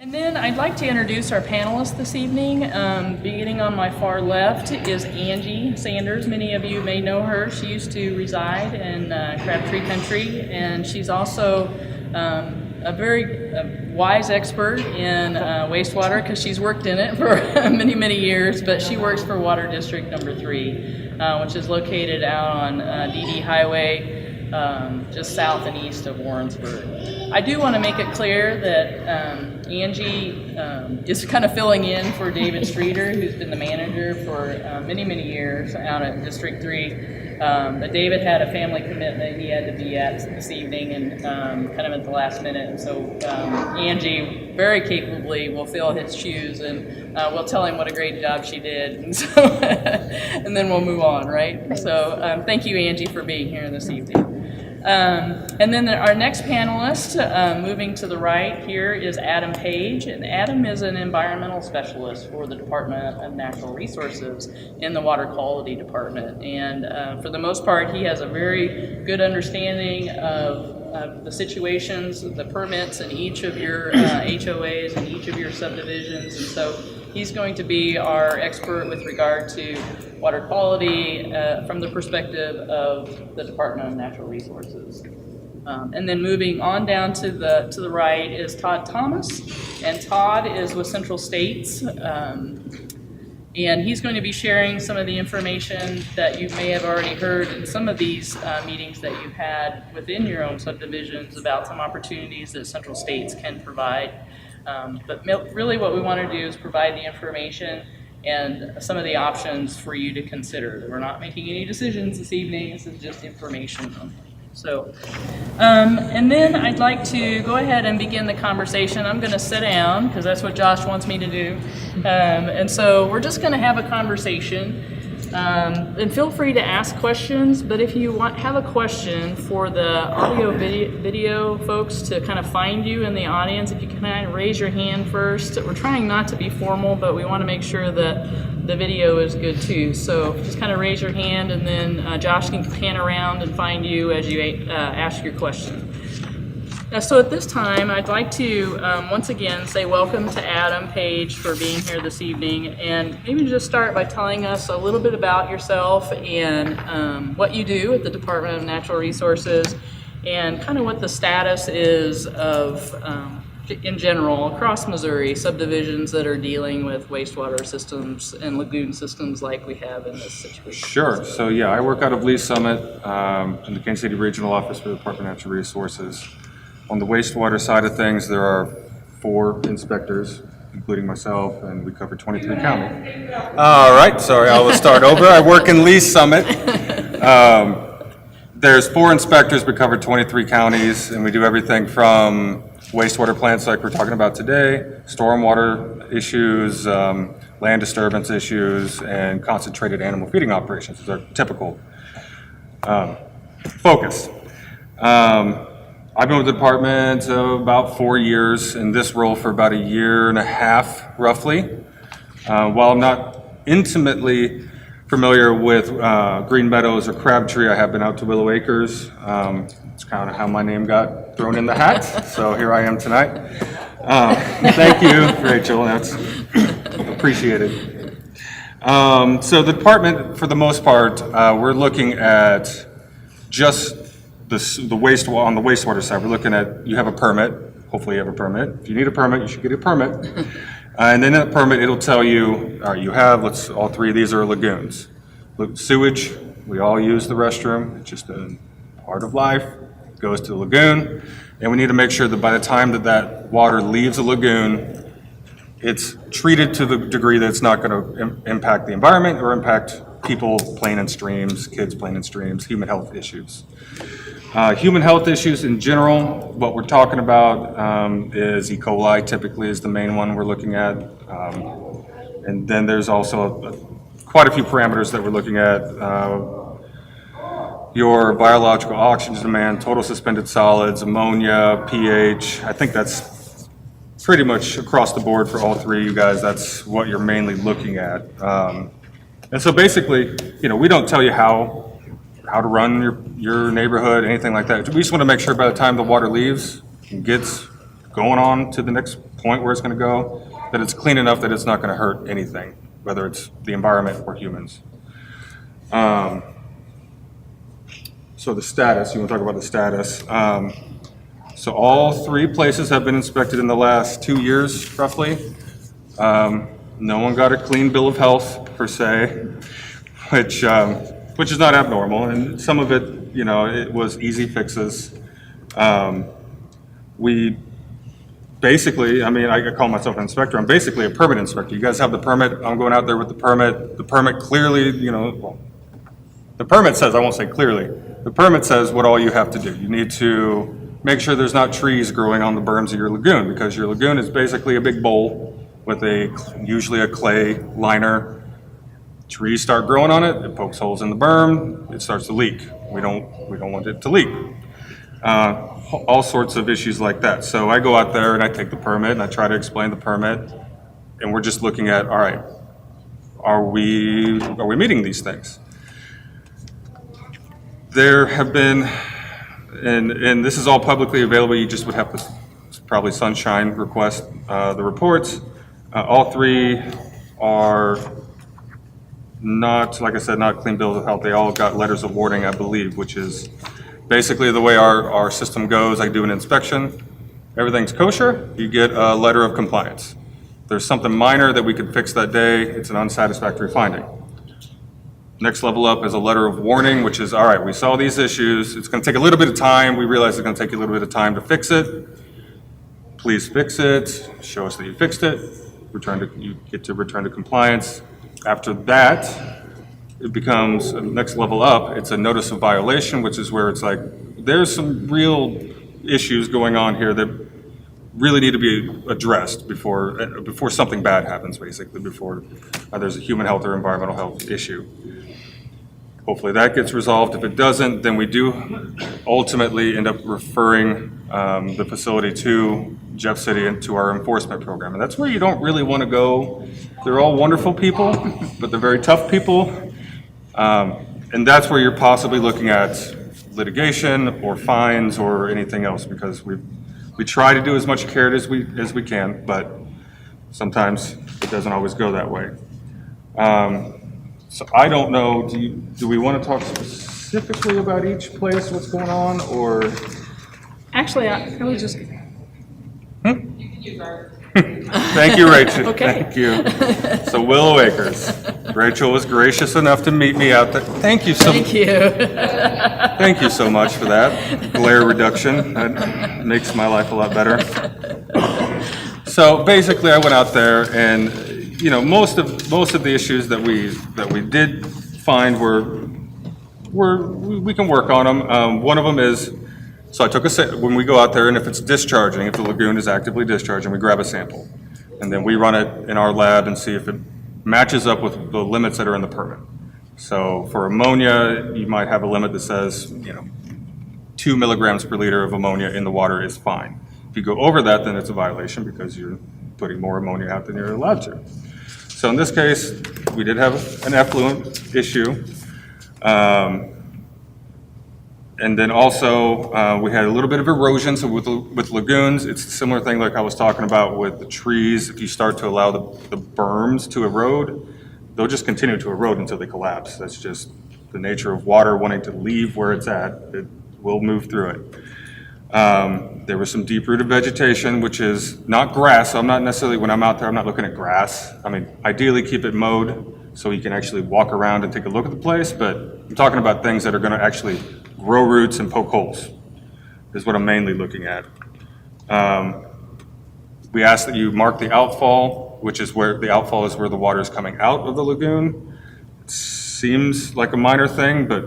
And then I'd like to introduce our panelists this evening. Beginning on my far left is Angie Sanders. Many of you may know her. She used to reside in Crabtree Country, and she's also a very wise expert in wastewater because she's worked in it for many, many years, but she works for Water District Number 3, which is located out on DD Highway, just south and east of Warrensburg. I do want to make it clear that Angie is kind of filling in for David Streeter, who's been the manager for many, many years out at District 3. But David had a family commitment he had to be at this evening, and kind of at the last minute. And so Angie very capably will fill his shoes, and we'll tell him what a great job she did, and, so and then we'll move on, right? So thank you, Angie, for being here this evening. And then our next panelist, moving to the right here, is Adam Page, and Adam is an environmental specialist for the Department of Natural Resources in the Water Quality Department. And for the most part, he has a very good understanding of the situations, the permits in each of your HOAs and each of your subdivisions, and so he's going to be our expert with regard to water quality from the perspective of the Department of Natural Resources. And then moving on down to the right is Todd Thomas, and Todd is with Central States, and he's going to be sharing some of the information that you may have already heard in some of these meetings that you've had within your own subdivisions about some opportunities that Central States can provide. But really what we want to do is provide the information and some of the options for you to consider. We're not making any decisions this evening, this is just information only. So, and then I'd like to go ahead and begin the conversation. I'm going to sit down because that's what Josh wants me to do. And so we're just going to have a conversation. And feel free to ask questions, but if you have a question for the audio video folks to kind of find you in the audience, if you can kind of raise your hand first. We're trying not to be formal, but we want to make sure that the video is good too. So just kind of raise your hand, and then Josh can pan around and find you as you ask your question. So at this time, I'd like to once again say welcome to Adam Page for being here this evening, and maybe just start by telling us a little bit about yourself and what you do at the Department of Natural Resources, and kind of what the status is of, in general, across Missouri, subdivisions that are dealing with wastewater systems and lagoon systems like we have in this situation. Sure. So yeah, I work out of Lee Summit in the Kansas City Regional Office for the Department of Natural Resources. On the wastewater side of things, there are 4 inspectors, including myself, and we cover 23 counties. All right, sorry, I will start over. I work in Lee Summit. There's 4 inspectors, we cover 23 counties, and we do everything from wastewater plants like we're talking about today, stormwater issues, land disturbance issues, and concentrated animal feeding operations is our typical focus. I've been with the department about 4 years, in this role for about 1.5 years, roughly. While I'm not intimately familiar with Green Meadows or Crabtree, I have been out to Willow Acres. It's kind of how my name got thrown in the hat, so here I am tonight. Thank you, Rachel, that's appreciated. So the department, for the most part, we're looking at just the on the wastewater side. We're looking at, you have a permit, hopefully you have a permit. If you need a permit, you should get a permit. And then in that permit, it'll tell you, all right, you have, all 3 of these are lagoons. Sewage, we all use the restroom, it's just a part of life, it goes to the lagoon. And we need to make sure that by the time that water leaves the lagoon, it's treated to the degree that it's not going to impact the environment or impact people playing in streams, kids playing in streams, human health issues. Human health issues in general, what we're talking about is E. coli typically is the main one we're looking at. And then there's also quite a few parameters that we're looking at. Your biological oxygen demand, total suspended solids, ammonia, pH. I think that's pretty much across the board for all 3 of you guys. That's what you're mainly looking at. And so basically, we don't tell you how to run your neighborhood, anything like that. We just want to make sure by the time the water leaves and gets going on to the next point where it's going to go, that it's clean enough that it's not going to hurt anything, whether it's the environment or humans. So the status, you want to talk about the status. So all 3 places have been inspected in the last 2 years, roughly. No one got a clean bill of health per se, which is not abnormal, and some of it, it was easy fixes. We basically, I call myself an inspector. I'm basically a permit inspector. You guys have the permit. I'm going out there with the permit. The permit clearly, the permit says, I won't say clearly, the permit says what all you have to do. You need to make sure there's not trees growing on the berms of your lagoon, because your lagoon is basically a big bowl with usually a clay liner. Trees start growing on it, it pokes holes in the berm, it starts to leak. We don't want it to leak. All sorts of issues like that. So I go out there and I take the permit and I try to explain the permit, and we're just looking at, all right, are we meeting these things? There have been, and this is all publicly available, you just would have to probably sunshine request the reports. All 3 are not, like I said, not clean bills of health. They all got letters of warning, I believe, which is basically the way our system goes. I do an inspection, everything's kosher, you get a letter of compliance. If there's something minor that we could fix that day, it's an unsatisfactory finding. Next level up is a letter of warning, which is, all right, we saw these issues, it's going to take a little bit of time, we realize it's going to take you a little bit of time to fix it. Please fix it, show us that you fixed it, you get to return to compliance. After that, it becomes a next level up, it's a notice of violation, which is where it's like, there's some real issues going on here that really need to be addressed before something bad happens, basically, before there's a human health or environmental health issue. Hopefully that gets resolved. If it doesn't, then we do ultimately end up referring the facility to Jeff City and to our enforcement program. And that's where you don't really want to go. They're all wonderful people, but they're very tough people. And that's where you're possibly looking at litigation or fines or anything else, because we try to do as much care as we can, but sometimes it doesn't always go that way. So I don't know, do we want to talk specifically about each place, what's going on, or? Actually, I was just, Thank you, Rachel. Okay. Thank you. So Willow Acres. Rachel was gracious enough to meet me out there. Thank you so thank you. Thank you so much for that glare reduction. That makes my life a lot better. So basically, I went out there, and most of the issues that we did find we can work on them. One of them is, so I took when we go out there, and if it's discharging, if the lagoon is actively discharging, we grab a sample, and then we run it in our lab and see if it matches up with the limits that are in the permit. So for ammonia, you might have a limit that says 2 milligrams per liter of ammonia in the water is fine. If you go over that, then it's a violation because you're putting more ammonia out than you're allowed to. So in this case, we did have an effluent issue. And then also, we had a little bit of erosion. So with lagoons, it's a similar thing like I was talking about with the trees. If you start to allow the berms to erode, they'll just continue to erode until they collapse. That's just the nature of water wanting to leave where it's at. It will move through it. There was some deep-rooted vegetation, which is not grass. So I'm not necessarily, when I'm out there, I'm not looking at grass. I mean, ideally keep it mowed so you can actually walk around and take a look at the place, but I'm talking about things that are gonna actually grow roots and poke holes, is what I'm mainly looking at. We ask that you mark the outfall, which is where the outfall is where the water is coming out of the lagoon. It seems like a minor thing, but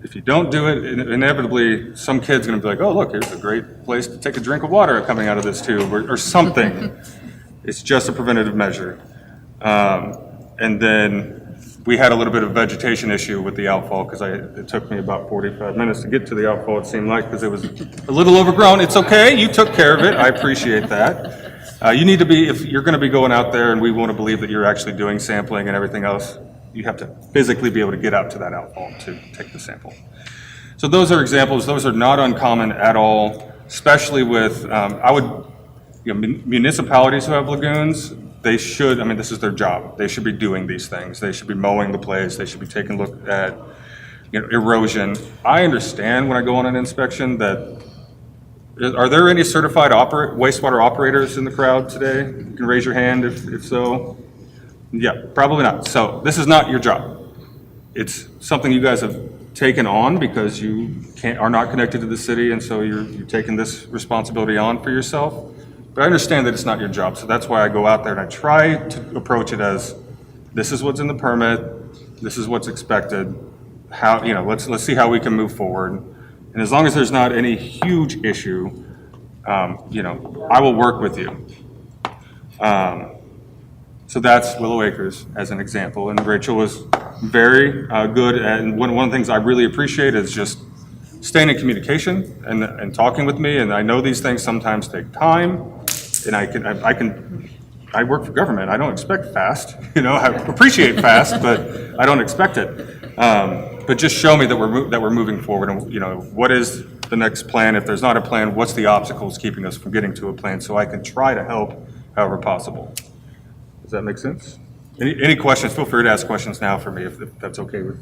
if you don't do it, inevitably some kid's gonna be like, oh, look, here's a great place to take a drink of water coming out of this tube, or something. It's just a preventative measure. And then we had a little bit of vegetation issue with the outfall because it took me about 45 minutes to get to the outfall, it seemed like, because it was a little overgrown. It's okay, you took care of it, I appreciate that. You need to be, if you're gonna be going out there and we want to believe that you're actually doing sampling and everything else, you have to physically be able to get out to that outfall to take the sample. So those are examples, those are not uncommon at all, especially with, municipalities who have lagoons, they should, I mean, this is their job. They should be doing these things. They should be mowing the place. They should be taking a look at, erosion. I understand when I go on an inspection that, are there any certified wastewater operators in the crowd today? You can raise your hand if so. Yeah, probably not. So this is not your job. It's something you guys have taken on because you are not connected to the city, and so you're taking this responsibility on for yourself. But I understand that it's not your job, so that's why I go out there and I try to approach it as, this is what's in the permit, this is what's expected. How, let's see how we can move forward. And as long as there's not any huge issue, I will work with you. So that's Willow Acres as an example. And Rachel was very good at, and one of the things I really appreciate is just staying in communication and talking with me. And I know these things sometimes take time, and I work for government. I don't expect fast. I appreciate fast, but I don't expect it. But just show me that we're moving forward, and what is the next plan? If there's not a plan, what's the obstacles keeping us from getting to a plan, so I can try to help however possible. Does that make sense? Any questions? Feel free to ask questions now for me if that's okay with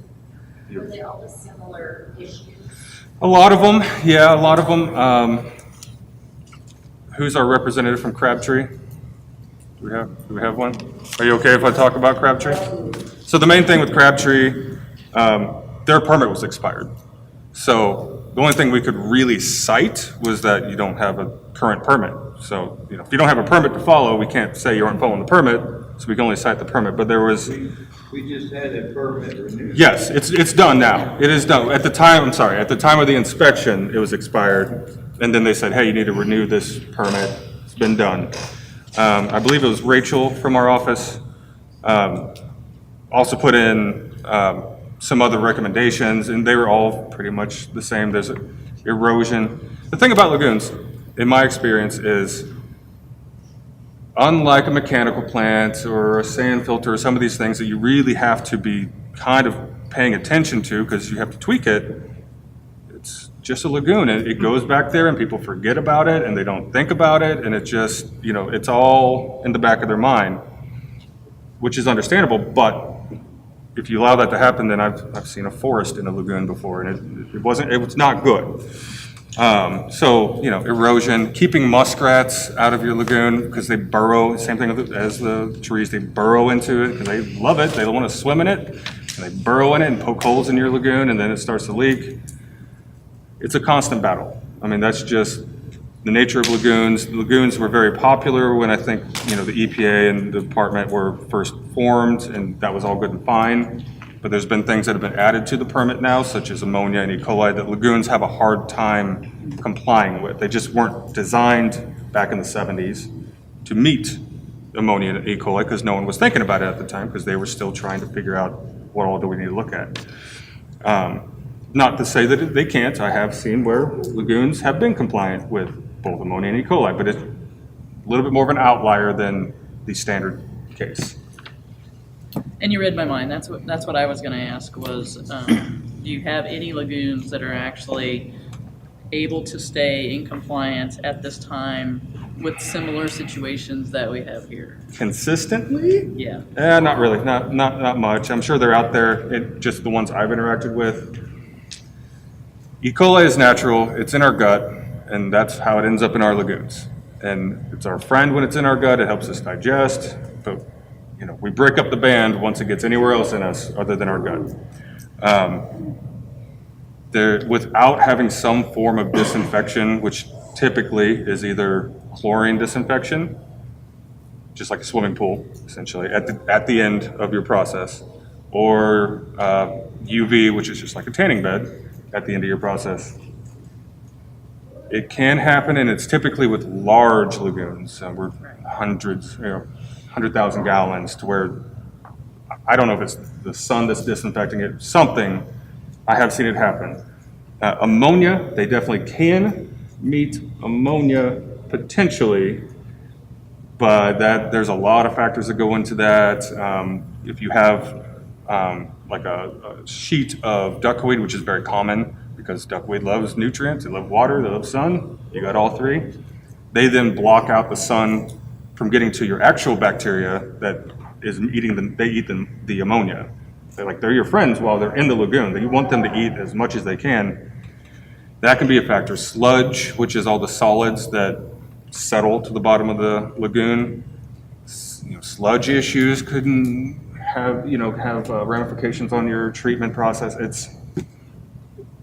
you. Were they all the similar issues? A lot of them, yeah, a lot of them. Who's our representative from Crabtree? Do we have one? Are you okay if I talk about Crabtree? So the main thing with Crabtree, their permit was expired. So the only thing we could really cite was that you don't have a current permit. So, if you don't have a permit to follow, we can't say you aren't following the permit, so we can only cite the permit. But there was... We just had a permit renewed. Yes, it's done now. It is done. At the time of the inspection, it was expired. And then they said, hey, you need to renew this permit. It's been done. I believe it was Rachel from our office. Also put in some other recommendations, and they were all pretty much the same. There's erosion. The thing about lagoons, in my experience, is unlike a mechanical plant or a sand filter or some of these things that you really have to be kind of paying attention to because you have to tweak it, it's just a lagoon. It goes back there and people forget about it and they don't think about it, and it just, it's all in the back of their mind, which is understandable. But if you allow that to happen, then I've seen a forest in a lagoon before, and it was not good. So, erosion, keeping muskrats out of your lagoon because they burrow, same thing as the trees, they burrow into it because they love it, they don't want to swim in it, and they burrow in it and poke holes in your lagoon, and then it starts to leak. It's a constant battle. I mean, that's just the nature of lagoons. The lagoons were very popular when I think, the EPA and the department were first formed, and that was all good and fine. But there's been things that have been added to the permit now, such as ammonia and E. coli, that lagoons have a hard time complying with. They just weren't designed back in the 70s to meet ammonia and E. coli because no one was thinking about it at the time because they were still trying to figure out what all do we need to look at. Not to say that they can't. I have seen where lagoons have been compliant with both ammonia and E. coli, but it's a little bit more of an outlier than the standard case. And you read my mind. That's what I was going to ask was, do you have any lagoons that are actually able to stay in compliance at this time with similar situations that we have here? Consistently? Yeah. Not really. Not much. I'm sure they're out there. Just the ones I've interacted with. E. coli is natural. It's in our gut, and that's how it ends up in our lagoons. And it's our friend when it's in our gut. It helps us digest, but we break up the band once it gets anywhere else in us other than our gut. Without having some form of disinfection, which typically is either chlorine disinfection, just like a swimming pool, essentially, at the end of your process, or UV, which is just like a tanning bed at the end of your process. It can happen, and it's typically with large lagoons. We're hundreds, 100,000 gallons, to where I don't know if it's the sun that's disinfecting it, something. I have seen it happen. Ammonia, they definitely can meet ammonia potentially, but there's a lot of factors that go into that. If you have like a sheet of duckweed, which is very common because duckweed loves nutrients, they love water, they love sun, you got all three. they then block out the sun from getting to your actual bacteria that is eating the ammonia. They're your friends while they're in the lagoon. You want them to eat as much as they can. That can be a factor. Sludge, which is all the solids that settle to the bottom of the lagoon. Sludge issues couldn't have ramifications on your treatment process.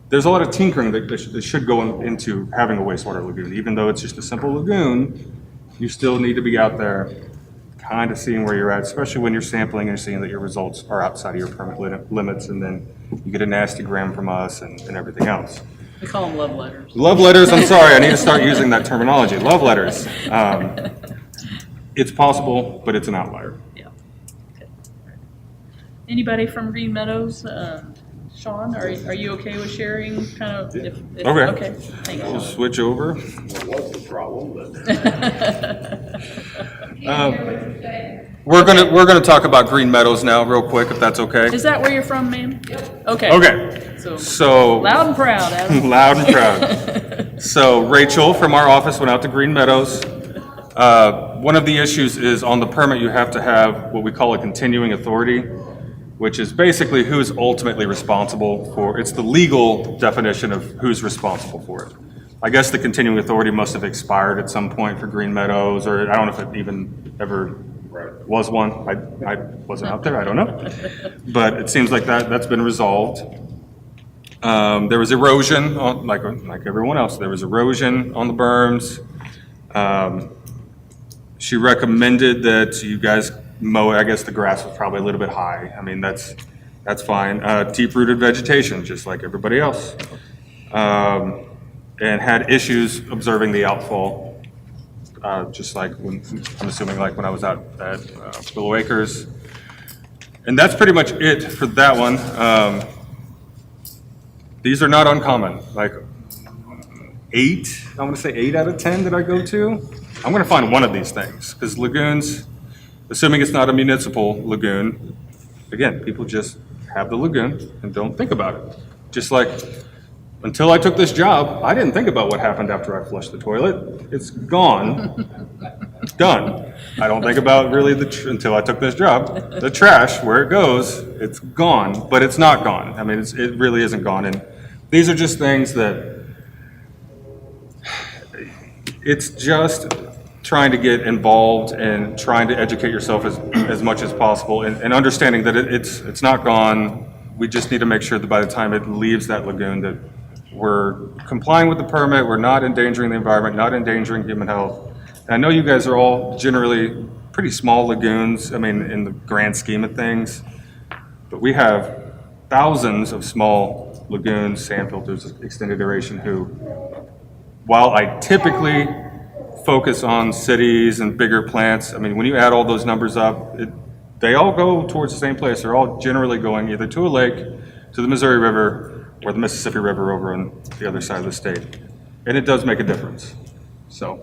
There's a lot of tinkering that should go into having a wastewater lagoon. Even though it's just a simple lagoon, you still need to be out there kind of seeing where you're at, especially when you're sampling and seeing that your results are outside of your permit limits, and then you get a nasty gram from us and everything else. We call them love letters. Love letters, I'm sorry, I need to start using that terminology. Love letters. It's possible, but it's an outlier. Yeah. Okay. Anybody from Green Meadows? Sean, are you okay with sharing kind of? If, Okay. Okay, thank We'll you. switch over. What was the problem? We're gonna talk about Green Meadows now, real quick, if that's okay. Is that where you're from, ma'am? Okay. Okay. So Loud and proud, Adam. loud and proud. So Rachel from our office went out to Green Meadows. One of the issues is on the permit, you have to have what we call a continuing authority, which is basically who's ultimately responsible for, it's the legal definition of who's responsible for it. I guess the continuing authority must have expired at some point for Green Meadows, or I don't know if it even ever was one. I wasn't out there, I don't know. But it seems like that's been resolved. There was erosion, like everyone else, there was erosion on the berms. She recommended that you guys mow it. I guess the grass was probably a little bit high. I mean, that's fine. Deep-rooted vegetation, just like everybody else. And had issues observing the outfall, just like I'm assuming like when I was out at Willow Acres. And that's pretty much it for that one. These are not uncommon. Like I want to say 8 out of 10 that I go to, I'm going to find one of these things, because lagoons, assuming it's not a municipal lagoon, again, people just have the lagoon and don't think about it. Just like, until I took this job, I didn't think about what happened after I flushed the toilet. It's gone, done. I don't think about really until I took this job, the trash, where it goes, it's gone, but it's not gone. I mean, it really isn't gone. And these are just things that, it's just trying to get involved and trying to educate yourself as much as possible, and understanding that it's not gone. We just need to make sure that by the time it leaves that lagoon that we're complying with the permit, we're not endangering the environment, not endangering human health. And I know you guys are all generally pretty small lagoons, I mean, in the grand scheme of things, but we have thousands of small lagoons, sand filters, extended aeration, who, while I typically focus on cities and bigger plants, I mean, when you add all those numbers up, they all go towards the same place. They're all generally going either to a lake, to the Missouri River, or the Mississippi River over on the other side of the state. And it does make a difference. So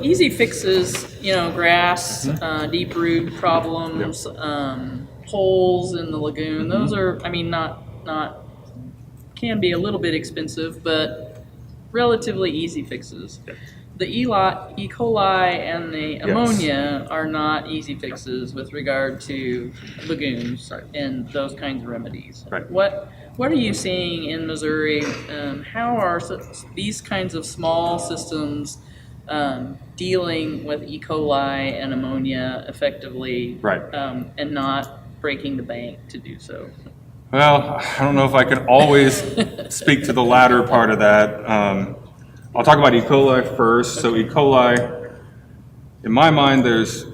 easy fixes, grass, deep root problems, holes in the lagoon. Those are, I mean, not can be a little bit expensive, but relatively easy fixes. The E. coli and the ammonia are not easy fixes with regard to lagoons and those kinds of remedies. Right. What are you seeing in Missouri? How are these kinds of small systems dealing with E. coli and ammonia effectively, Right. And not breaking the bank to do so? Well, I don't know if I can always speak to the latter part of that. I'll talk about E. coli first. So E. coli, in my mind, there's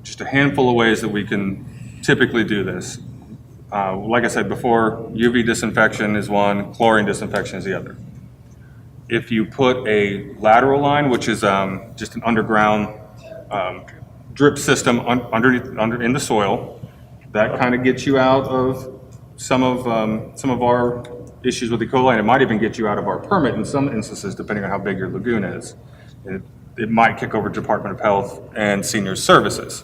just a handful of ways that we can typically do this. Like I said before, UV disinfection is one, chlorine disinfection is the other. If you put a lateral line, which is just an underground drip system under in the soil, that kind of gets you out of some of our issues with E. coli, and it might even get you out of our permit in some instances, depending on how big your lagoon is. It might kick over to Department of Health and Senior Services.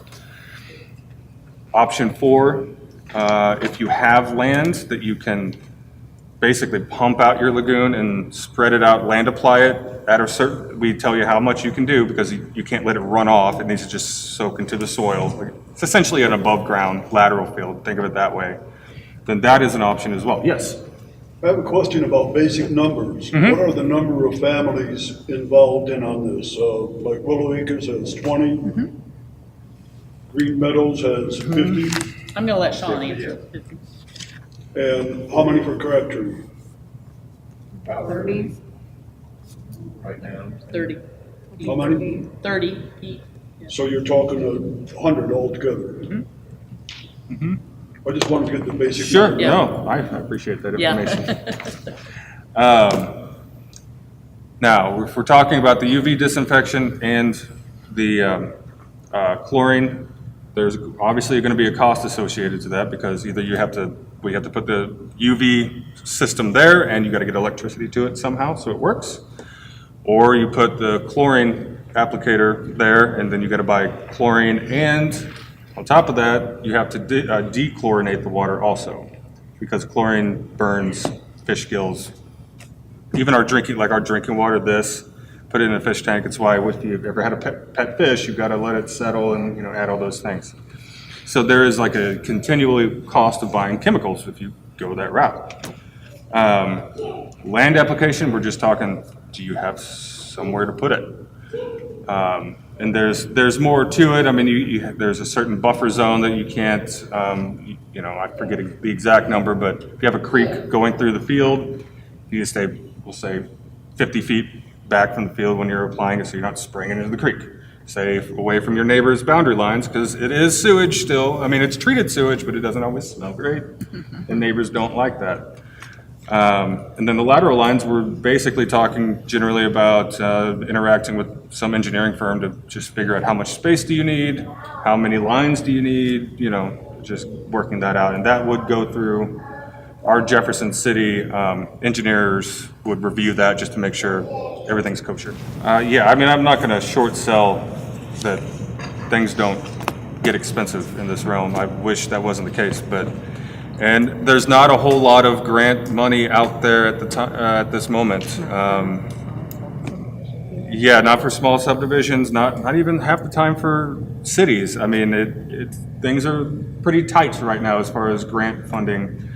Option 4, if you have land that you can basically pump out your lagoon and spread it out, land apply it at a certain, we tell you how much you can do because you can't let it run off. It needs to just soak into the soil. It's essentially an above ground lateral field, think of it that way. Then that is an option as well. Yes? I have a question about basic numbers. Mm-hmm. What are the number of families involved in on this? Like Willow Acres has 20. Mm-hmm. Green Meadows has 50. I'm gonna let Sean answer. And how many for Crabtree? About 30. right now. 30. How many? 30 each. So you're talking 100 altogether. I just wanted to get the basic. Sure, numbers. Yeah. no, I appreciate that Yeah. information. Now, if we're talking about the UV disinfection and the chlorine, there's obviously going to be a cost associated to that because either we have to put the UV system there and you got to get electricity to it somehow so it works, or you put the chlorine applicator there and then you got to buy chlorine, and on top of that you have to dechlorinate the water also because chlorine burns fish gills. Even our drinking water, put it in a fish tank. It's why if you've ever had a pet fish, you've got to let it settle and add all those things. So there is like a continually cost of buying chemicals if you go that route. Land application, we're just talking, do you have somewhere to put it? And there's more to it. I mean, there's a certain buffer zone that you can't, I forget the exact number, but if you have a creek going through the field, you stay, we'll say 50 feet back from the field when you're applying it so you're not spraying it into the creek. Stay away from your neighbor's boundary lines because it is sewage still. I mean, it's treated sewage, but it doesn't always smell great. And neighbors don't like that. And then the lateral lines, we're basically talking generally about interacting with some engineering firm to just figure out how much space do you need, how many lines do you need, just working that out. And that would go through our Jefferson City engineers would review that just to make sure everything's kosher. Yeah, I mean, I'm not going to short sell that things don't get expensive in this realm. I wish that wasn't the case, and there's not a whole lot of grant money out there at the time at this moment. Yeah, not for small subdivisions, not even half the time for cities. I mean, things are pretty tight right now as far as grant funding.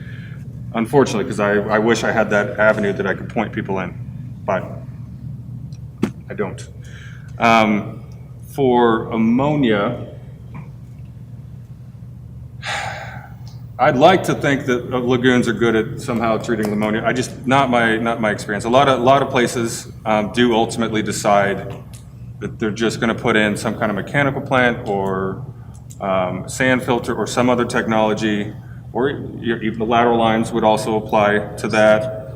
Unfortunately, because I wish I had that avenue that I could point people in, but I don't. For ammonia, I'd like to think that lagoons are good at somehow treating ammonia. Not my experience. A lot of places do ultimately decide that they're just going to put in some kind of mechanical plant or sand filter or some other technology. Or even the lateral lines would also apply to that.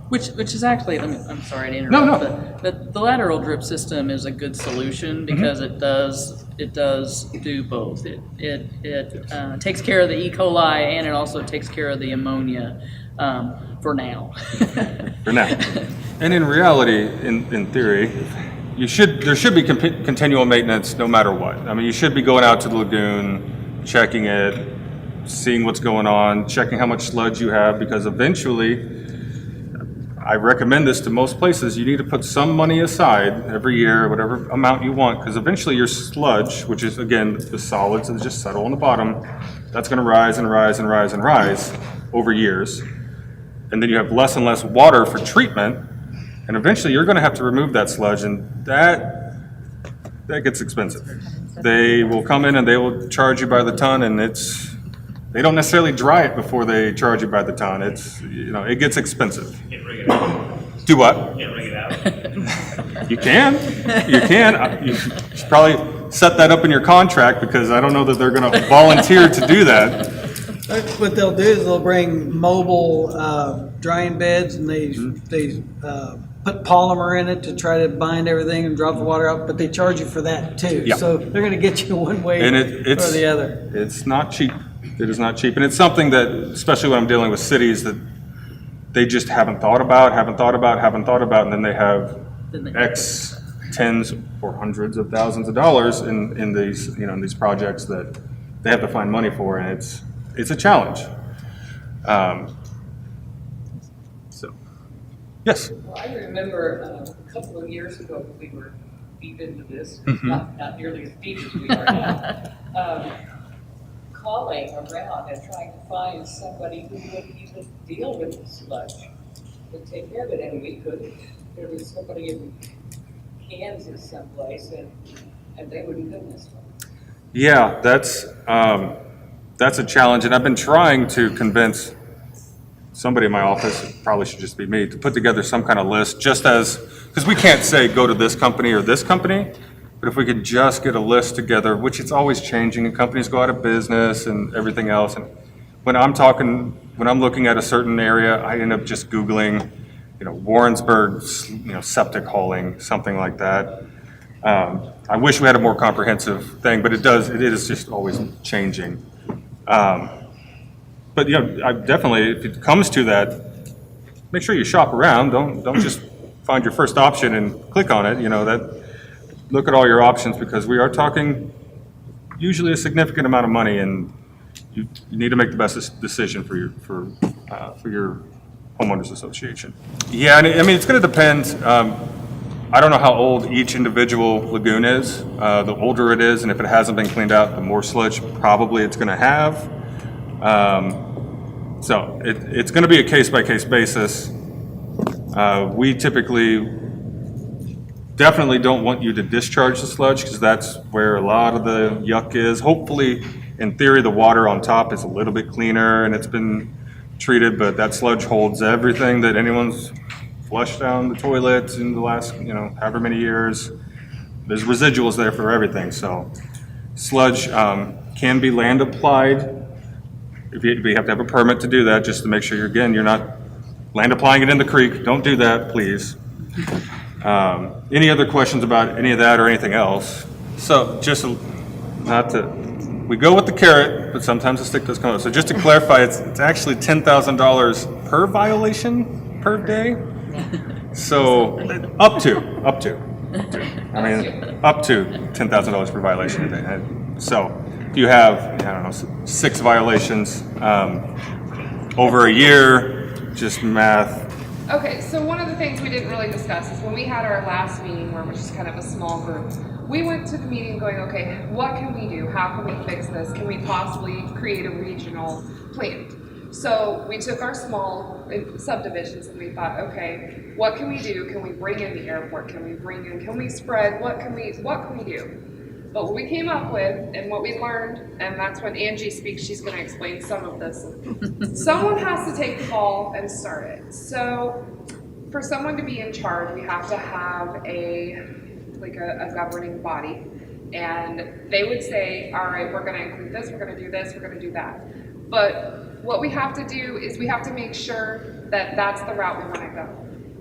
Which is actually, I'm sorry to interrupt. No. But the lateral drip system is a good solution because it does do both. It takes care of the E. coli and it also takes care of the ammonia for now. For now. And in reality, in theory, there should be continual maintenance no matter what. I mean, you should be going out to the lagoon, checking it, seeing what's going on, checking how much sludge you have, because eventually, I recommend this to most places, you need to put some money aside every year, whatever amount you want, because eventually your sludge, which is again the solids that just settle on the bottom, that's going to rise and rise and rise and rise over years. And then you have less and less water for treatment, and eventually you're going to have to remove that sludge, and that gets expensive. They will come in and they will charge you by the ton, and they don't necessarily dry it before they charge you by the ton. It gets expensive. Can't rig it out. Do what? Can't rig it out. You can. You should probably set that up in your contract because I don't know that they're going to volunteer to do that. What they'll do is they'll bring mobile drying beds and they put polymer in it to try to bind everything and drop the water out, but they charge you for that too. Yeah. So they're going to get you one way And or the other. It's not cheap. It is not cheap. And it's something that, especially when I'm dealing with cities, that they just haven't thought about, and then they have X tens or hundreds of thousands of dollars in these projects that they have to find money for, and it's a challenge. Yes. Well, I remember a couple of years ago, we were deep into this, not nearly as deep as we are now, calling around and trying to find somebody who would even deal with the sludge and take care of it, and we couldn't. There was somebody in Kansas someplace, and they wouldn't come this way. Yeah, that's a challenge, and I've been trying to convince somebody in my office, it probably should just be me, to put together some kind of list, just as, because we can't say go to this company or this company, but if we could just get a list together, which it's always changing, and companies go out of business and everything else, and when I'm looking at a certain area, I end up just Googling, Warrensburg, septic hauling, something like that. I wish we had a more comprehensive thing, but it is just always changing. But I definitely, if it comes to that, make sure you shop around. Don't just find your first option and click on it. Look at all your options, because we are talking usually a significant amount of money, and you need to make the best decision for your homeowners association. Yeah, and it's going to depend. I don't know how old each individual lagoon is. The older it is, and if it hasn't been cleaned out, the more sludge probably it's going to have. So it's going to be a case-by-case basis. We typically definitely don't want you to discharge the sludge, because that's where a lot of the yuck is. Hopefully, in theory, the water on top is a little bit cleaner and it's been treated, but that sludge holds everything that anyone's flushed down the toilets in the last, however many years. There's residuals there for everything. So sludge can be land applied. If you have to have a permit to do that, just to make sure you're not land applying it in the creek. Don't do that, please. Any other questions about any of that or anything else? So we go with the carrot, but sometimes the stick does come up. So just to clarify, it's actually $10,000 per violation per day. So up to. I mean, up to $10,000 per violation a day. And so if you have, 6 violations over a year, just math. Okay, so one of the things we didn't really discuss is when we had our last meeting, where it was just kind of a small group, we went to the meeting going, okay, what can we do? How can we fix this? Can we possibly create a regional plan? So we took our small subdivisions and we thought, okay, what can we do? Can we bring in the airport? Can we spread? What can we do? But what we came up with and what we learned, and that's when Angie speaks, she's going to explain some of this. Someone has to take the ball and start it. So for someone to be in charge, we have to have a governing body. And they would say, all right, we're going to include this, we're going to do this, we're going to do that. But what we have to do is we have to make sure that that's the route we want to go.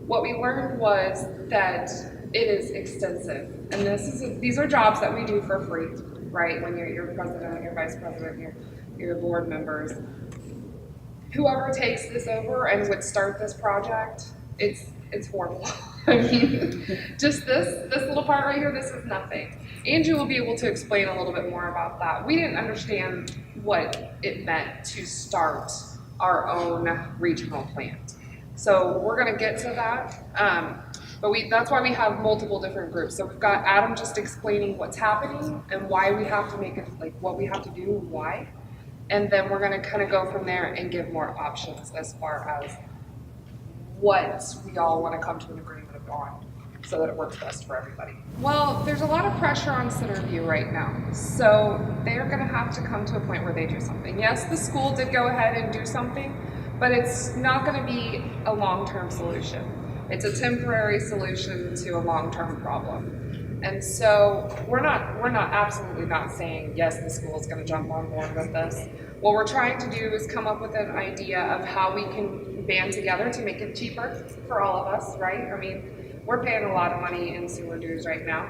What we learned was that it is extensive, and these are jobs that we do for free, right? When you're president, your vice president, your board members, whoever takes this over and would start this project, it's horrible. I mean, just this little part right here, this is nothing. Angie will be able to explain a little bit more about that. We didn't understand what it meant to start our own regional plant. So we're gonna get to that. But that's why we have multiple different groups. So we've got Adam just explaining what's happening and why we have to make it, like what we have to do and why. And then we're gonna kind of go from there and give more options as far as what we all wanna come to an agreement on so that it works best for everybody. Well, there's a lot of pressure on Centerview right now. So they're gonna have to come to a point where they do something. Yes, the school did go ahead and do something, but it's not gonna be a long-term solution. It's a temporary solution to a long-term problem. And so we're absolutely not saying, yes, the school is gonna jump on board with this. What we're trying to do is come up with an idea of how we can band together to make it cheaper for all of us, right? I mean, we're paying a lot of money in sewer dues right now.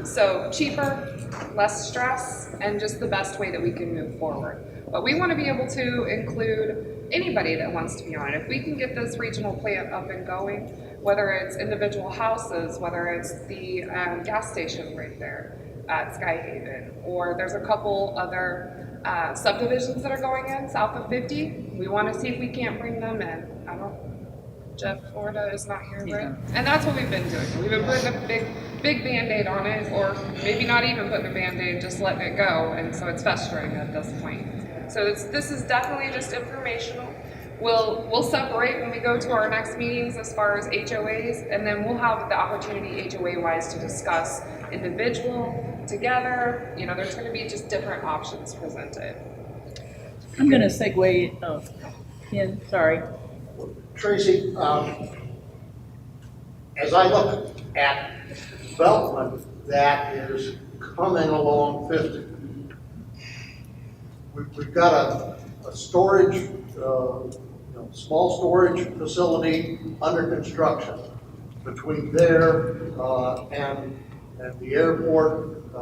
So cheaper, less stress, and just the best way that we can move forward. But we wanna be able to include anybody that wants to be on it. If we can get this regional plant up and going, whether it's individual houses, whether it's the gas station right there at Skyhaven, or there's a couple other subdivisions that are going in south of 50, we want to see if we can't bring them in. Jeff Florida is not here, right? And that's what we've been doing. We've been putting a big Band-Aid on it, or maybe not even putting a Band-Aid, just letting it go, and so it's festering at this point. So this is definitely just informational. We'll separate when we go to our next meetings as far as HOAs, and then we'll have the opportunity HOA-wise to discuss individual, together. You know, there's gonna be just different options presented. I'm gonna segue, oh, Ken, sorry. Tracy, as I look at development that is coming along 50, we've got a storage, small storage facility under construction between there and the airport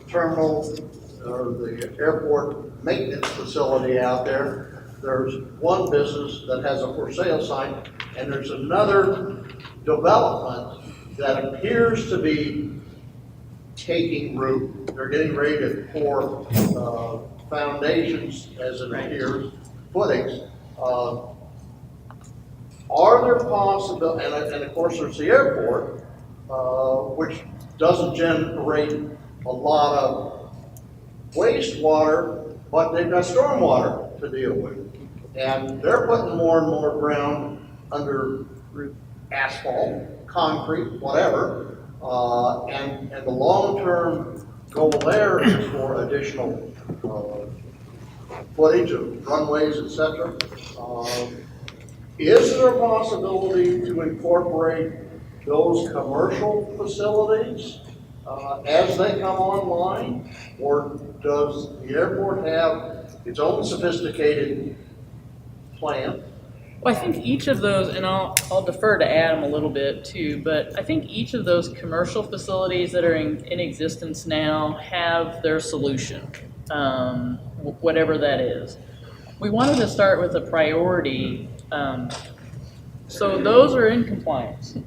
terminal, or the airport maintenance facility out there. There's one business that has a for sale sign, and there's another development that appears to be taking root. They're getting ready to pour foundations, as it appears, footings. Are there possibilities, and of course there's the airport, which doesn't generate a lot of wastewater, but they've got stormwater to deal with. And they're putting more and more ground under asphalt, concrete, whatever. And the long-term goal there is for additional footage of runways, etc. Is there a possibility to incorporate those commercial facilities as they come online? Or does the airport have its own sophisticated plan? Well, I think each of those, and I'll defer to Adam a little bit too, but I think each of those commercial facilities that are in existence now have their solution, whatever that is. We wanted to start with a priority, so those are in compliance.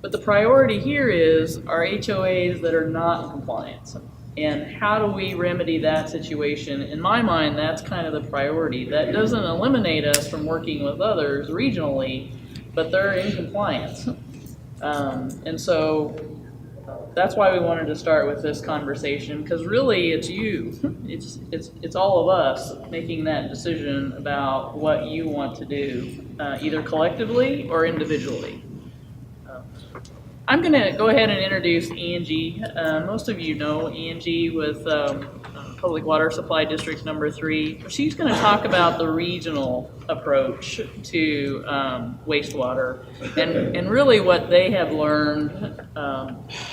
But the priority here is our HOAs that are not in compliance. And how do we remedy that situation? In my mind, that's kind of the priority. That doesn't eliminate us from working with others regionally, but they're in compliance. And so that's why we wanted to start with this conversation, because really it's you. It's all of us making that decision about what you want to do, either collectively or individually. I'm going to go ahead and introduce Angie. Most of you know Angie with Public Water Supply District number 3. She's going to talk about the regional approach to wastewater and really what they have learned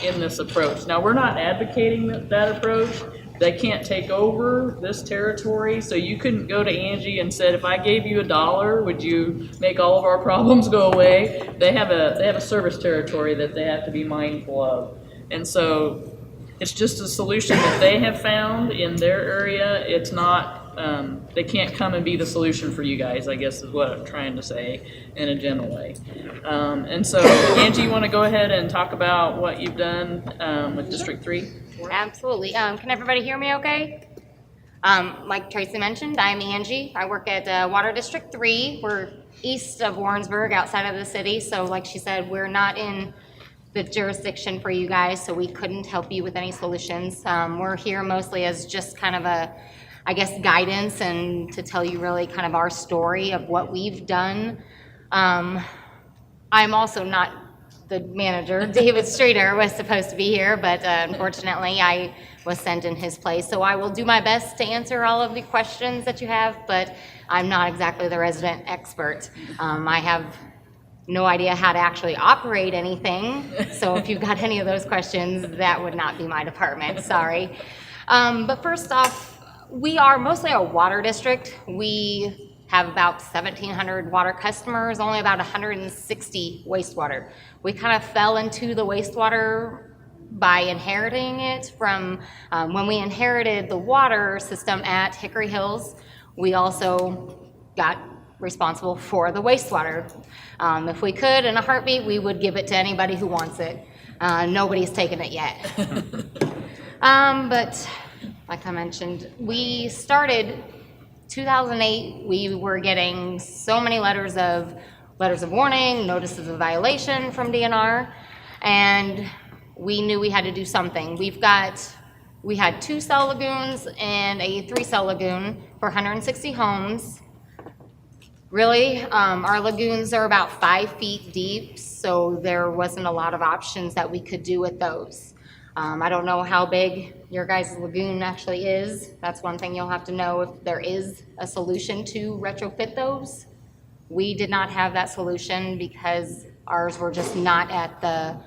in this approach. Now, we're not advocating that approach. They can't take over this territory, so you couldn't go to Angie and said, if I gave you $1, would you make all of our problems go away? They have a service territory that they have to be mindful of. And so it's just a solution that they have found in their area. It's not, they can't come and be the solution for you guys, I guess is what I'm trying to say in a gentle way. And so Angie, you want to go ahead and talk about what you've done with District 3? Absolutely. Can everybody hear me okay? Like Tracy mentioned, I'm Angie. I work at Water District 3. We're east of Warrensburg, outside of the city. So like she said, we're not in the jurisdiction for you guys, so we couldn't help you with any solutions. We're here mostly as just kind of a, I guess, guidance and to tell you really kind of our story of what we've done. I'm also not the manager. David Streeter was supposed to be here, but unfortunately I was sent in his place. So I will do my best to answer all of the questions that you have, but I'm not exactly the resident expert. I have no idea how to actually operate anything. So if you've got any of those questions, that would not be my department, sorry. But first off, we are mostly a water district. We have about 1,700 water customers, only about 160 wastewater. We kind of fell into the wastewater by inheriting it from when we inherited the water system at Hickory Hills. We also got responsible for the wastewater. If we could, in a heartbeat, we would give it to anybody who wants it. Nobody's taken it yet. But like I mentioned, we started 2008, we were getting so many letters of letters of warning, notices of violation from DNR, and we knew we had to do something. We had 2 cell lagoons and a 3 cell lagoon for 160 homes. Really, our lagoons are about 5 feet deep, so there wasn't a lot of options that we could do with those. I don't know how big your guys' lagoon actually is. That's one thing you'll have to know if there is a solution to retrofit those. We did not have that solution because ours were just not at the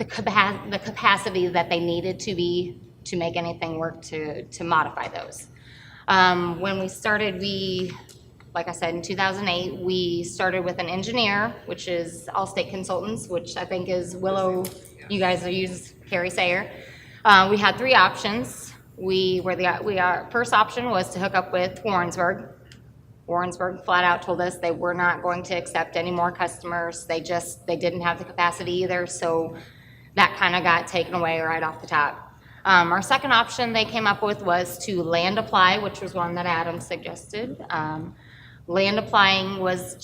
capacity that they needed to be to make anything work to modify those. When we started, like I said, in 2008, we started with an engineer, which is Allstate Consultants, which I think is Willow, you guys use Carrie Sayer. We had 3 options. Our first option was to hook up with Warrensburg. Warrensburg flat out told us they were not going to accept any more customers. They didn't have the capacity either, so that kind of got taken away right off the top. Our second option they came up with was to land apply, which was one that Adam suggested. Land applying was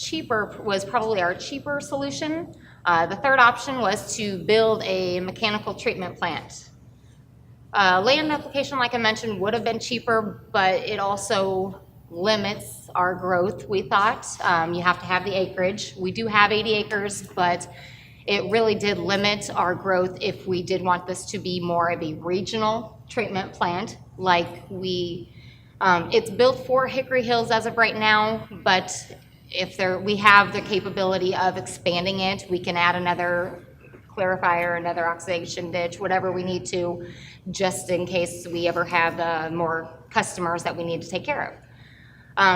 probably our cheaper solution. The third option was to build a mechanical treatment plant. Land application, like I mentioned, would have been cheaper, but it also limits our growth, we thought. You have to have the acreage. We do have 80 acres, but it really did limit our growth if we did want this to be more of a regional treatment plant. It's built for Hickory Hills as of right now, but we have the capability of expanding it. We can add another clarifier, another oxidation ditch, whatever we need to, just in case we ever have more customers that we need to take care of.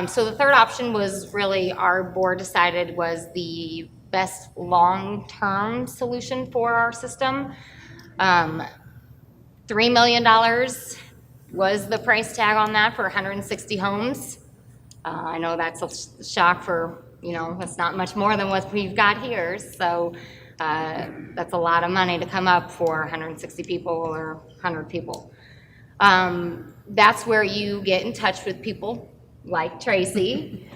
So the third option was really, our board decided was the best long-term solution for our system. $3 million was the price tag on that for 160 homes. I know that's a shock for, that's not much more than what we've got here. So that's a lot of money to come up for 160 people or 100 people. That's where you get in touch with people like Tracy.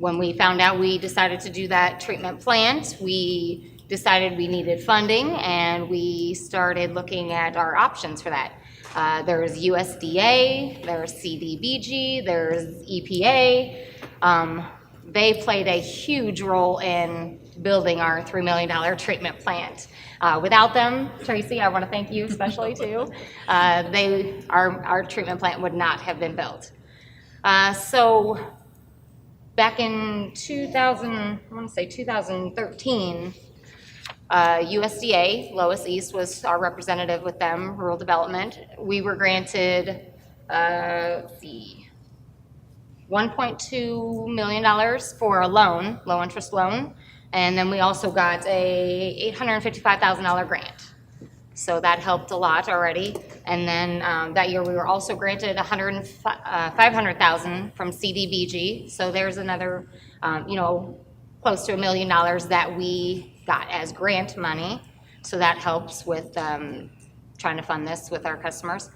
When we found out we decided to do that treatment plant, we decided we needed funding, and we started looking at our options for that. There's USDA, there's CDBG, there's EPA. They played a huge role in building our $3 million treatment plant. Without them, Tracy, I want to thank you especially too. Our treatment plant would not have been built. So back in 2013, USDA, Lois East was our representative with them, rural development. We were granted, $1.2 million for a loan, low interest loan. And then we also got a $855,000 grant. So that helped a lot already. And then that year we were also granted $500,000 from CDBG. So there's another, close to $1 million that we got as grant money. So that helps with trying to fund this with our customers.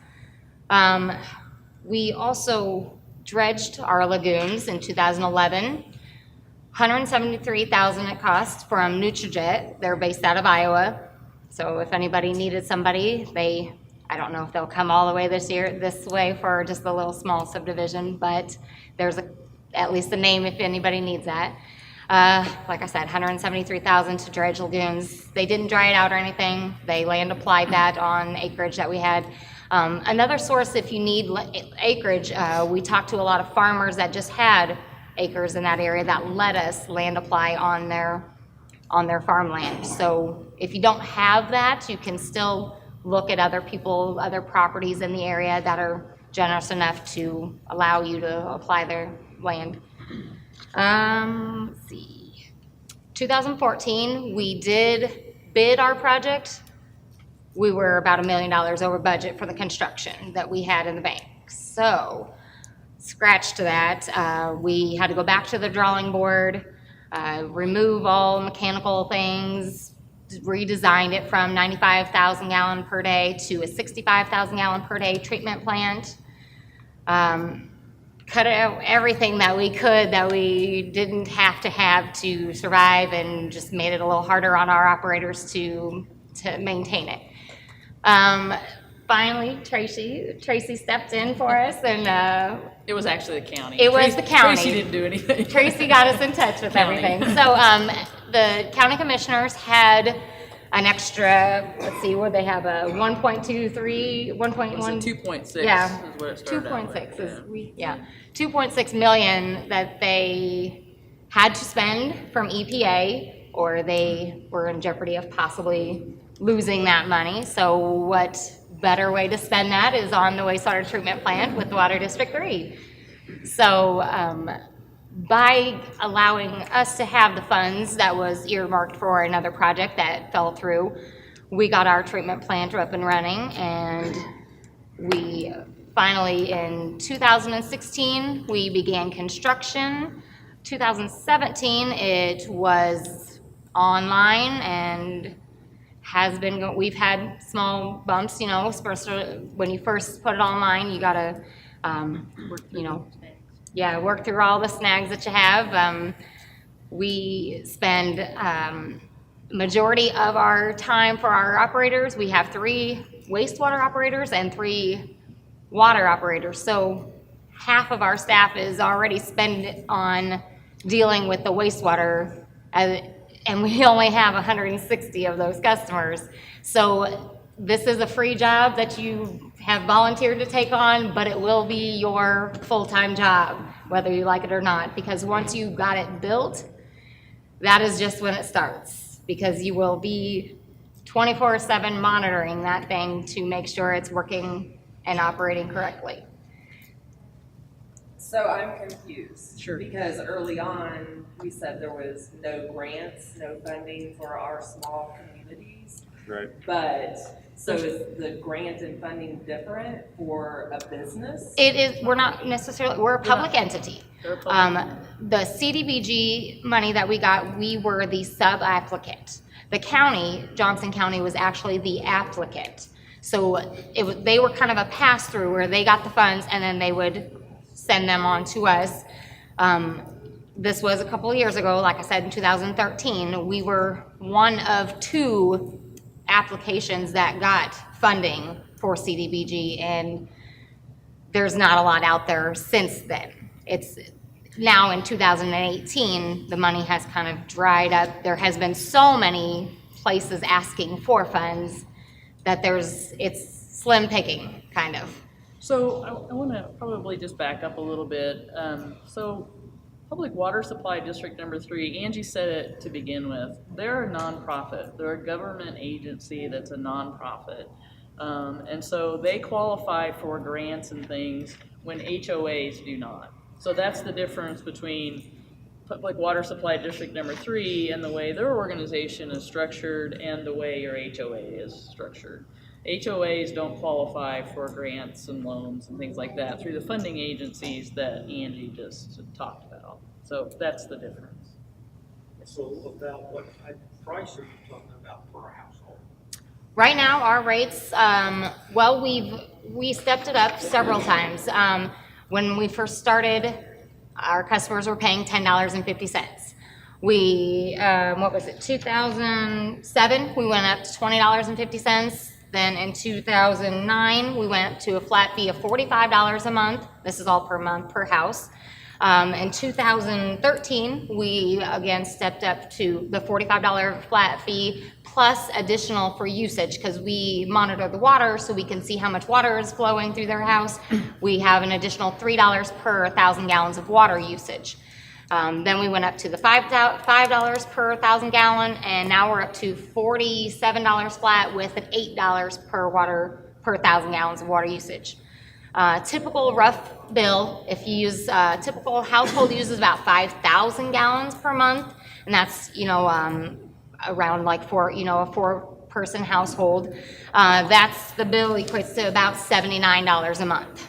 We also dredged our lagoons in 2011. $173,000 it cost from Nutrijet. They're based out of Iowa. So if anybody needed somebody, I don't know if they'll come all the way this way for just a little small subdivision, but there's at least a name if anybody needs that. Like I said, $173,000 to dredge lagoons. They didn't dry it out or anything. They land applied that on acreage that we had. Another source, if you need acreage, we talked to a lot of farmers that just had acres in that area that let us land apply on their farmland. So if you don't have that, you can still look at other properties in the area that are generous enough to allow you to apply their land. Let's see. 2014, we did bid our project. We were about $1 million over budget for the construction that we had in the bank. So scratch to that. We had to go back to the drawing board, remove all mechanical things, redesigned it from 95,000 gallon per day to a 65,000 gallon per day treatment plant. cut out everything that we could that we didn't have to survive, and just made it a little harder on our operators to maintain it. Finally, Tracy stepped in for us, and It was actually the county. It was the county. Tracy didn't do anything. Tracy got us in touch with County. everything. So the county commissioners had an extra, let's see, what they have, a 1.23, 1.1. 2.6 Yeah, is what it started out with. 2.6 is, 2.6 million that they had to spend from EPA, or they were in jeopardy of possibly losing that money. So what better way to spend that is on the wastewater treatment plant with Water District 3. So by allowing us to have the funds that was earmarked for another project that fell through, we got our treatment plant up and running, and we finally, in 2016, we began construction. 2017, it was online and has been, we've had small bumps, you know, when you first put it online, you gotta, you know, work through all the snags that you have. We spend majority of our time for our operators. We have 3 wastewater operators and 3 water operators. So half of our staff is already spent on dealing with the wastewater, and we only have 160 of those customers. So this is a free job that you have volunteered to take on, but it will be your full-time job, whether you like it or not, because once you got it built, that is just when it starts, because you will be 24/7 monitoring that thing to make sure it's working and operating correctly. So I'm confused. Sure. Because early on, we said there was no grants, no funding for our small communities. Right. But, so is the grant and funding different for a business? It is, we're not necessarily, we're a public entity. The CDBG money that we got, we were the sub-applicant. The county, Johnson County, was actually the applicant. So they were kind of a pass-through where they got the funds and then they would send them on to us. This was a couple of years ago, like I said, in 2013. We were one of 2 applications that got funding for CDBG, and there's not a lot out there since then. It's now in 2018, the money has kind of dried up. There has been so many places asking for funds that it's slim picking, kind of. So I want to probably just back up a little bit. So Public Water Supply District Number 3, Angie said it to begin with, they're a nonprofit. They're a government agency that's a nonprofit. And so they qualify for grants and things when HOAs do not. So that's the difference between Public Water Supply District Number 3 and the way their organization is structured and the way your HOA is structured. HOAs don't qualify for grants and loans and things like that through the funding agencies that Angie just talked about. So that's the difference. So about what type of price are you talking about per household? Right now, our rates, well, we stepped it up several times. When we first started, our customers were paying $10.50. We, what was it, 2007, we went up to $20.50. Then in 2009, we went to a flat fee of $45 a month. This is all per month, per house. In 2013, we again stepped up to the $45 flat fee plus additional for usage, because we monitor the water so we can see how much water is flowing through their house. We have an additional $3 per 1,000 gallons of water usage. Then we went up to the $5 per 1,000 gallon, and now we're up to $47 flat with an $8 per 1,000 gallons of water usage. Typical rough bill, if you use, typical household uses about 5,000 gallons per month, and that's, around like a 4-person household. That's the bill equates to about $79 a month.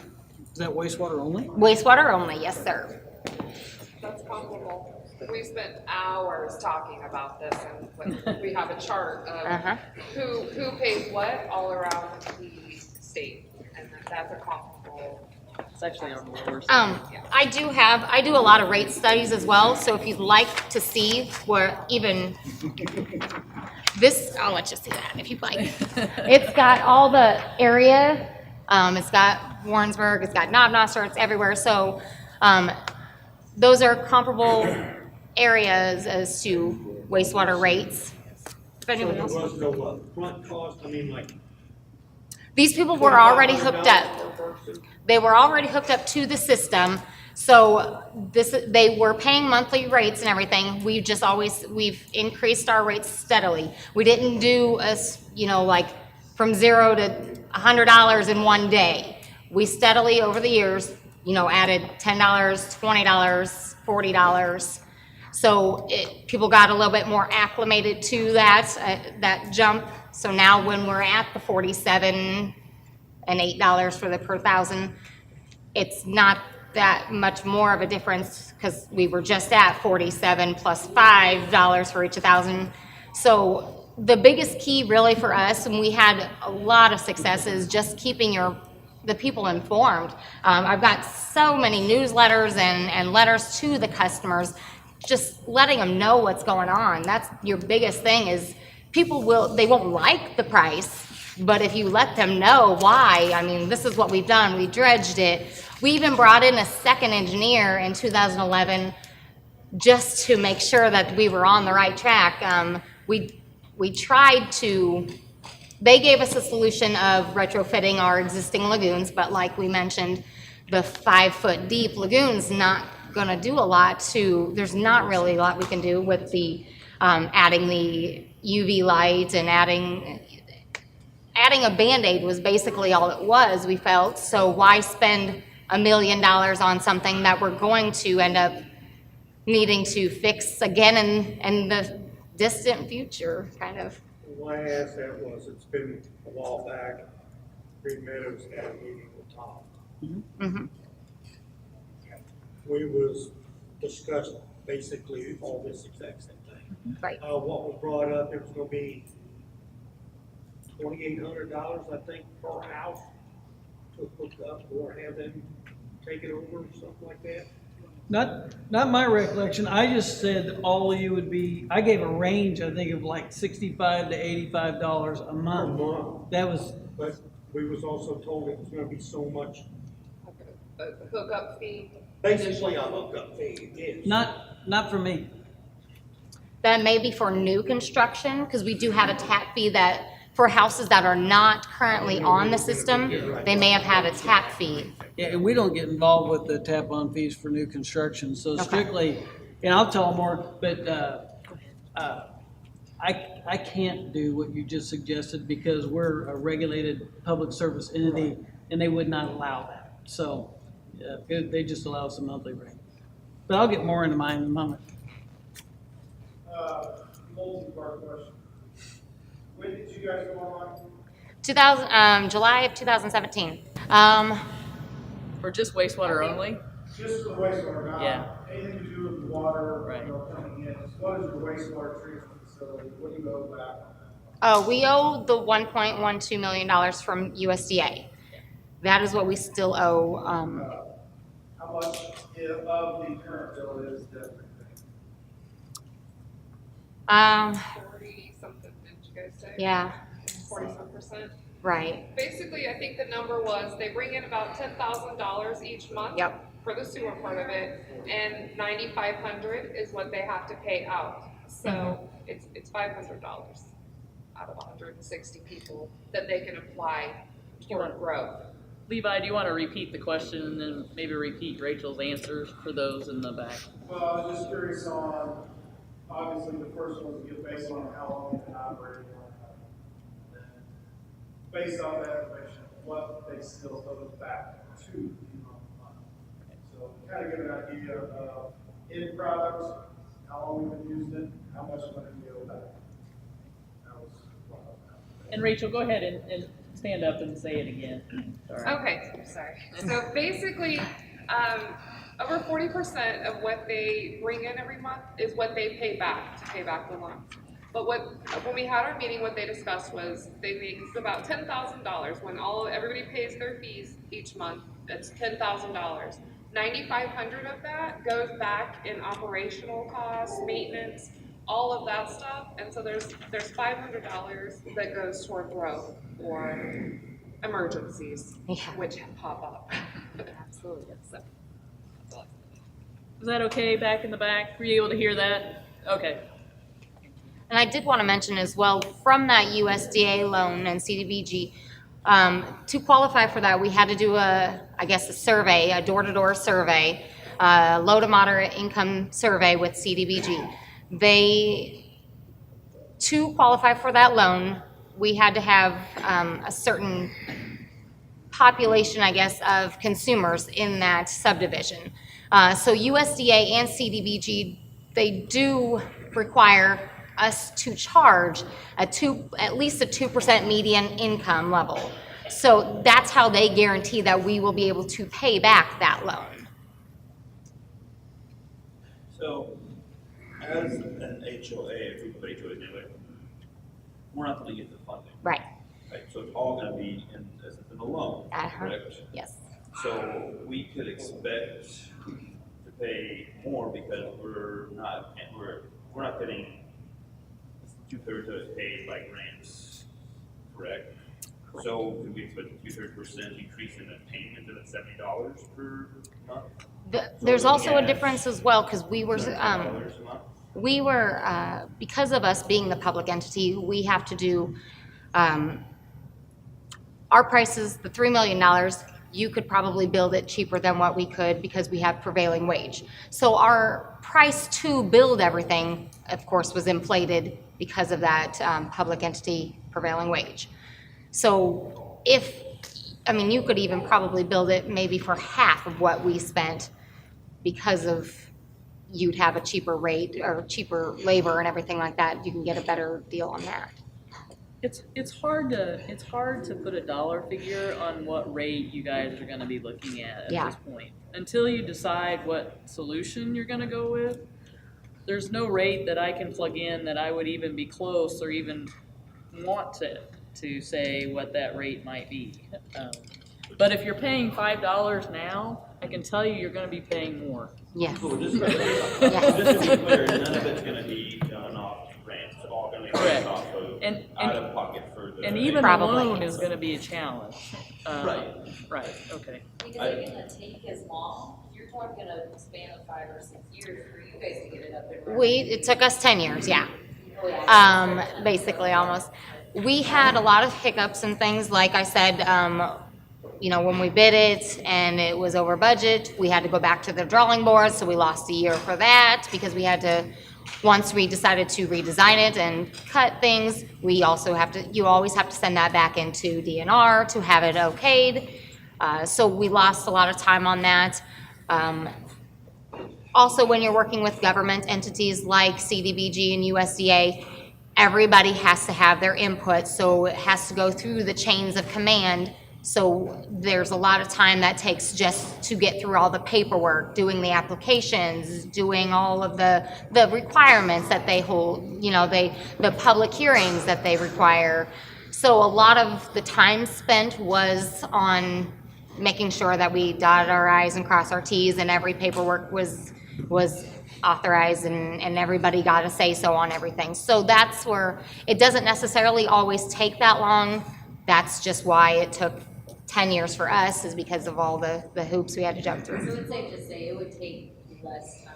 Is that wastewater only? Wastewater only, yes, sir. That's comparable. We spent hours talking about this, and we have a chart of who pays what all around the state, and that's a comparable It's actually on the lower side. I do a lot of rate studies as well, so if you'd like to see where even this, I'll let you see that if you'd like. It's got all the area, it's got Warrensburg, it's got Knob-Nostar, it's everywhere, so, those are comparable areas as to wastewater rates. If So anyone there else. was no front cost, I mean, like. These people were already hooked up. $2,500 per person? They were already hooked up to the system, so they were paying monthly rates and everything. We've increased our rates steadily. We didn't do like from $0 to $100 in one day. We steadily over the years, added $10, $20, $40. So people got a little bit more acclimated to that jump. So now when we're at the $47 and $8 for the per thousand, it's not that much more of a difference because we were just at 47 plus $5 for each 1,000. So the biggest key really for us, and we had a lot of success, is just keeping the people informed. I've got so many newsletters and letters to the customers, just letting them know what's going on. That's your biggest thing is they won't like the price, but if you let them know why, I mean, this is what we've done, we dredged it. We even brought in a second engineer in 2011 just to make sure that we were on the right track. We tried to, they gave us a solution of retrofitting our existing lagoons, but like we mentioned, the 5-foot deep lagoon's not gonna do a lot there's not really a lot we can do with the adding the UV light and adding a Band-Aid was basically all it was, we felt. So why spend $1 million on something that we're going to end up needing to fix again in the distant future, kind of. Why I asked that was, it's been a while back, Green Meadows had a meeting with Tom. Mm-hmm. We was discussed basically all this exact same thing. Right. What was brought up, it was gonna be $2,800, I think, per house to hook up or have them take it over or something like that. Not my recollection. I just said all of you would be, I gave a range, I think, of like $65 to $85 a month. Per month. That was, But we was also told it was gonna be so much, A hookup fee. basically a hookup fee, yes. not for me. That may be for new construction, because we do have a tap fee that, for houses that are not currently on the system, they may have had a tap fee. Yeah, and we don't get involved with the tap-on fees for new construction, so Okay. strictly, and I'll tell them more, but, I can't do what you just suggested because we're a regulated public service entity and they would not allow that. So, they just allow us a monthly rate. But I'll get more into mine in a moment. Multi-part question. When did you guys go online? July of 2017. For just wastewater only? Just for the wastewater, not Yeah. anything to do with the water, Right. coming in. What is your wastewater treatment facility? What do you owe back on that? Oh, we owe the $1.12 million from USDA. That is what we still owe. How much of the current bill is debt repayment? 40 something, did you guys say? Yeah, 40% right. Basically, I think the number was, they bring in about $10,000 each month. Yep. For the sewer part of it, and $9,500 is what they have to pay out. So it's $500 out of 160 people that they can apply for growth. Levi, do you want to repeat the question and then maybe repeat Rachel's answers for those in the back? Well, I was just curious on, obviously, the first one was based on how long you've been operating. Based on that information, what they still owe back to the fund. So kind of give an idea of end product, how long we've been using it, how much money we owe back. That was what I was asking. And Rachel, go ahead and stand up and say it again. Sorry. Okay, sorry. So basically, over 40% of what they bring in every month is what they pay back to pay back the loan. But when we had our meeting, what they discussed was they make about $10,000 when everybody pays their fees each month. It's $10,000. 9,500 of that goes back in operational costs, maintenance, all of that stuff. And so there's $500 that goes toward growth or emergencies, Yeah. which pop up. Absolutely. So, Is that okay back in the back? Were you able to hear that? Okay. And I did want to mention as well, from that USDA loan and CDBG, to qualify for that, we had to do a survey, a door-to-door survey, low to moderate income survey with CDBG. To qualify for that loan, we had to have a certain population, I guess, of consumers in that subdivision. So USDA and CDBG, they do require us to charge at least a 2% median income level. So that's how they guarantee that we will be able to pay back that loan. So, as an HOA, a group of HOAs anyway, we're not gonna get the funding. Right. Right, so it's all gonna be in, as in a loan, correct? Yes. So we could expect to pay more because we're not getting 2/3 of it paid by grants, correct? So could we expect a 2/3% increase in the payment to the $70 per month? There's also a difference as well, because we were, $70 a month? because of us being the public entity, we have to do, our prices, the $3 million, you could probably build it cheaper than what we could because we have prevailing wage. So our price to build everything, of course, was inflated because of that public entity prevailing wage. So you could even probably build it maybe for half of what we spent because of you'd have a cheaper rate or cheaper labor and everything like that. You can get a better deal on that. It's hard to put a dollar figure on what rate you guys are gonna be looking at this point. Until you decide what solution you're gonna go with, there's no rate that I can plug in that I would even be close or even want to say what that rate might be. But if you're paying $5 now, I can tell you're gonna be paying more. Yes. Cool, just to be clear, none of it's gonna be done off grants, it's all gonna be done off of out of pocket for the. And even a loan is gonna be a challenge. Right. Right, okay. Because it's gonna take as long, you're talking a span of 5 or 6 years for you guys to get it up and running. It took us 10 years, yeah. Basically almost. We had a lot of hiccups and things, like I said, when we bid it and it was over budget, we had to go back to the drawing board, so we lost a year for that because we had to, once we decided to redesign it and cut things, you always have to send that back into DNR to have it okayed. So we lost a lot of time on that. Also, when you're working with government entities like CDBG and USDA, everybody has to have their input, so it has to go through the chains of command. So there's a lot of time that takes just to get through all the paperwork, doing the applications, doing all of the requirements that they hold, the public hearings that they require. So a lot of the time spent was on making sure that we dotted our I's and crossed our T's and every paperwork was authorized and everybody got a say-so on everything. So that's where, it doesn't necessarily always take that long. That's just why it took 10 years for us, is because of all the hoops we had to jump through. So it's safe to say it would take less time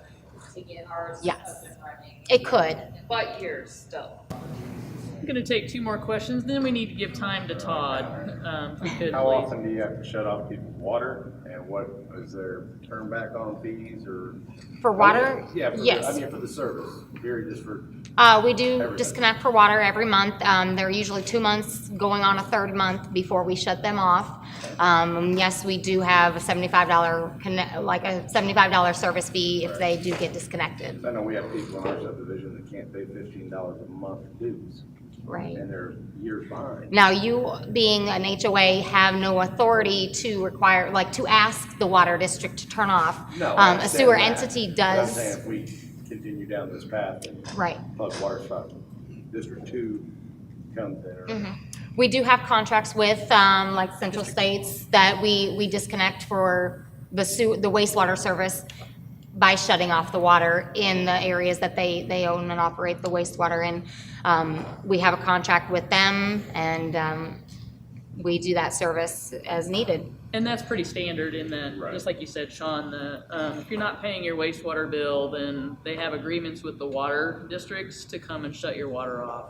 to get ours Yes. up and running. It could. But years still. I'm gonna take 2 more questions, then we need to give time to Todd. If we could, How please. often do you have to shut off people's water, and what is there turn back on fees or? For water? Yeah, Yes. for the service, period, just for. We do Everything. disconnect for water every month. They're usually 2 months, going on a 3rd month before we shut them off. Yes, we do have a $75 service fee if they do get disconnected. I know we have people in our subdivision that can't pay $15 a month dues. Right. And they're years behind. Now, you being an HOA have no authority to require, to ask the water district to turn off. No, I A understand sewer that. entity But I'm does. saying if we continue down this path and Right. plug water stuff, District 2 comes there. We do have contracts with, like Central States that we disconnect for the wastewater service by shutting off the water in the areas that they own and operate the wastewater in. We have a contract with them, and we do that service as needed. And that's pretty standard in that, just like you said, Sean, if you're not paying your wastewater bill, then they have agreements with the water districts to come and shut your water off.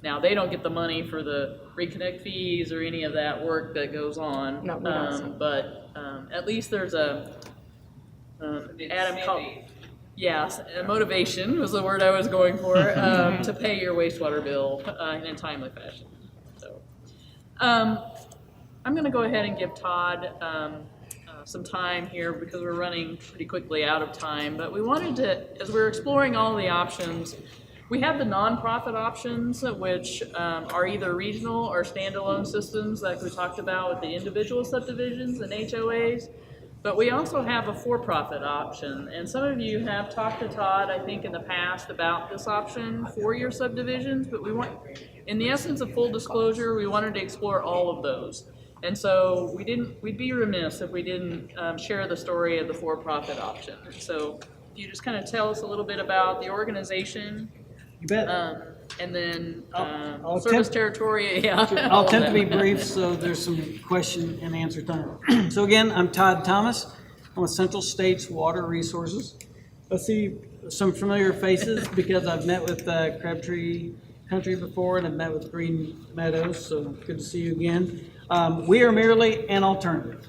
Now, they don't get the money for the reconnect fees or any of that work that goes on. No, we don't. But at least there's a, Adam called, yes, motivation was the word I was going for, to pay your wastewater bill in a timely fashion. So, I'm going to go ahead and give Todd some time here because we're running pretty quickly out of time. But we wanted to, as we're exploring all the options, we have the nonprofit options, which are either regional or standalone systems like we talked about with the individual subdivisions and HOAs. But we also have a for-profit option. And some of you have talked to Todd, I think, in the past about this option for your subdivisions. But we want, in the essence of full disclosure, we wanted to explore all of those. And so we'd be remiss if we didn't share the story of the for-profit option. So if you just kind of tell us a little bit about the organization. You bet. And then I'll service attempt- territory, yeah. I'll attempt to be brief, so there's some question and answer time. So again, I'm Todd Thomas. I'm with Central States Water Resources. I see some familiar faces because I've met with Crabtree Country before and I've met with Green Meadows, so good to see you again. We are merely an alternative.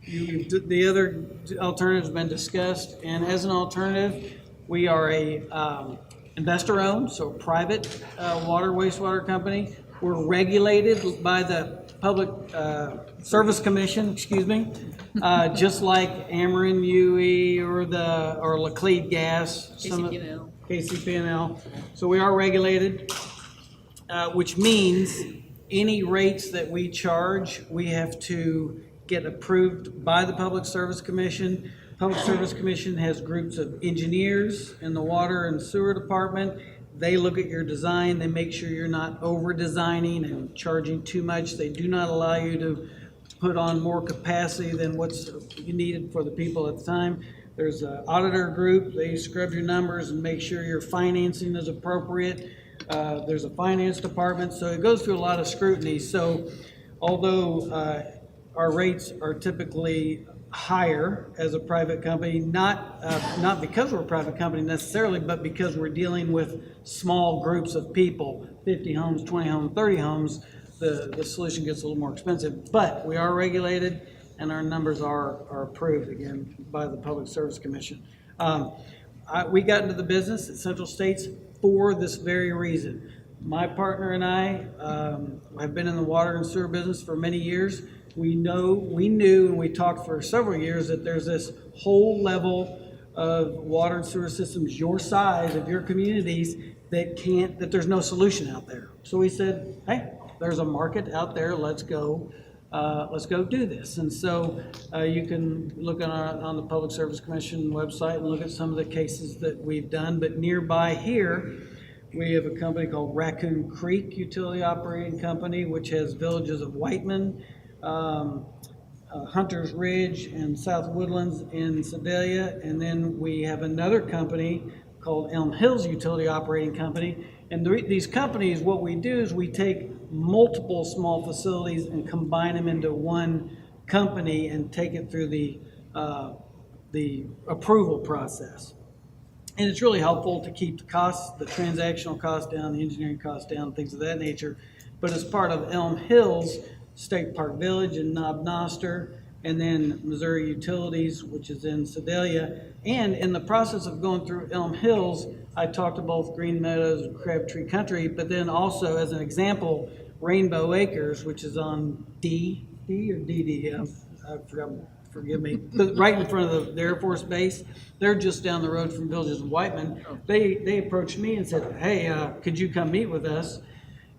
The other alternatives have been discussed, and as an alternative, we are a investor-owned, so private water wastewater company. We're regulated by the Public Service Commission, just like Ameren UE or Laclede Gas, KCP&L. KCP&L. So we are regulated, which means any rates that we charge, we have to get approved by the Public Service Commission. Public Service Commission has groups of engineers in the water and sewer department. They look at your design, they make sure you're not over-designing and charging too much. They do not allow you to put on more capacity than what's needed for the people at the time. There's an auditor group, they scrub your numbers and make sure your financing is appropriate. There's a finance department, so it goes through a lot of scrutiny. So although our rates are typically higher as a private company, not because we're a private company necessarily, but because we're dealing with small groups of people, 50 homes, 20 homes, 30 homes, the solution gets a little more expensive. But we are regulated and our numbers are approved again by the Public Service Commission. We got into the business at Central States for this very reason. My partner and I have been in the water and sewer business for many years. We knew, and we talked for several years that there's this whole level of water and sewer systems your size, of your communities, that there's no solution out there. So we said, hey, there's a market out there, let's go do this. And so you can look on the Public Service Commission website and look at some of the cases that we've done. But nearby here, we have a company called Raccoon Creek Utility Operating Company, which has villages of Whiteman, Hunter's Ridge, and South Woodlands in Sedalia. And then we have another company called Elm Hills Utility Operating Company. And these companies, what we do is we take multiple small facilities and combine them into one company and take it through the approval process. And it's really helpful to keep the costs, the transactional costs down, the engineering costs down, things of that nature. But as part of Elm Hills, State Park Village in Knob Noster, and then Missouri Utilities, which is in Sedalia. And in the process of going through Elm Hills, I talked to both Green Meadows and Crabtree Country, but then also, as an example, Rainbow Acres, which is on D or DD, I forgot, forgive me, but right in front of the Air Force Base. They're just down the road from Villages of Whiteman. They approached me and said, hey, could you come meet with us?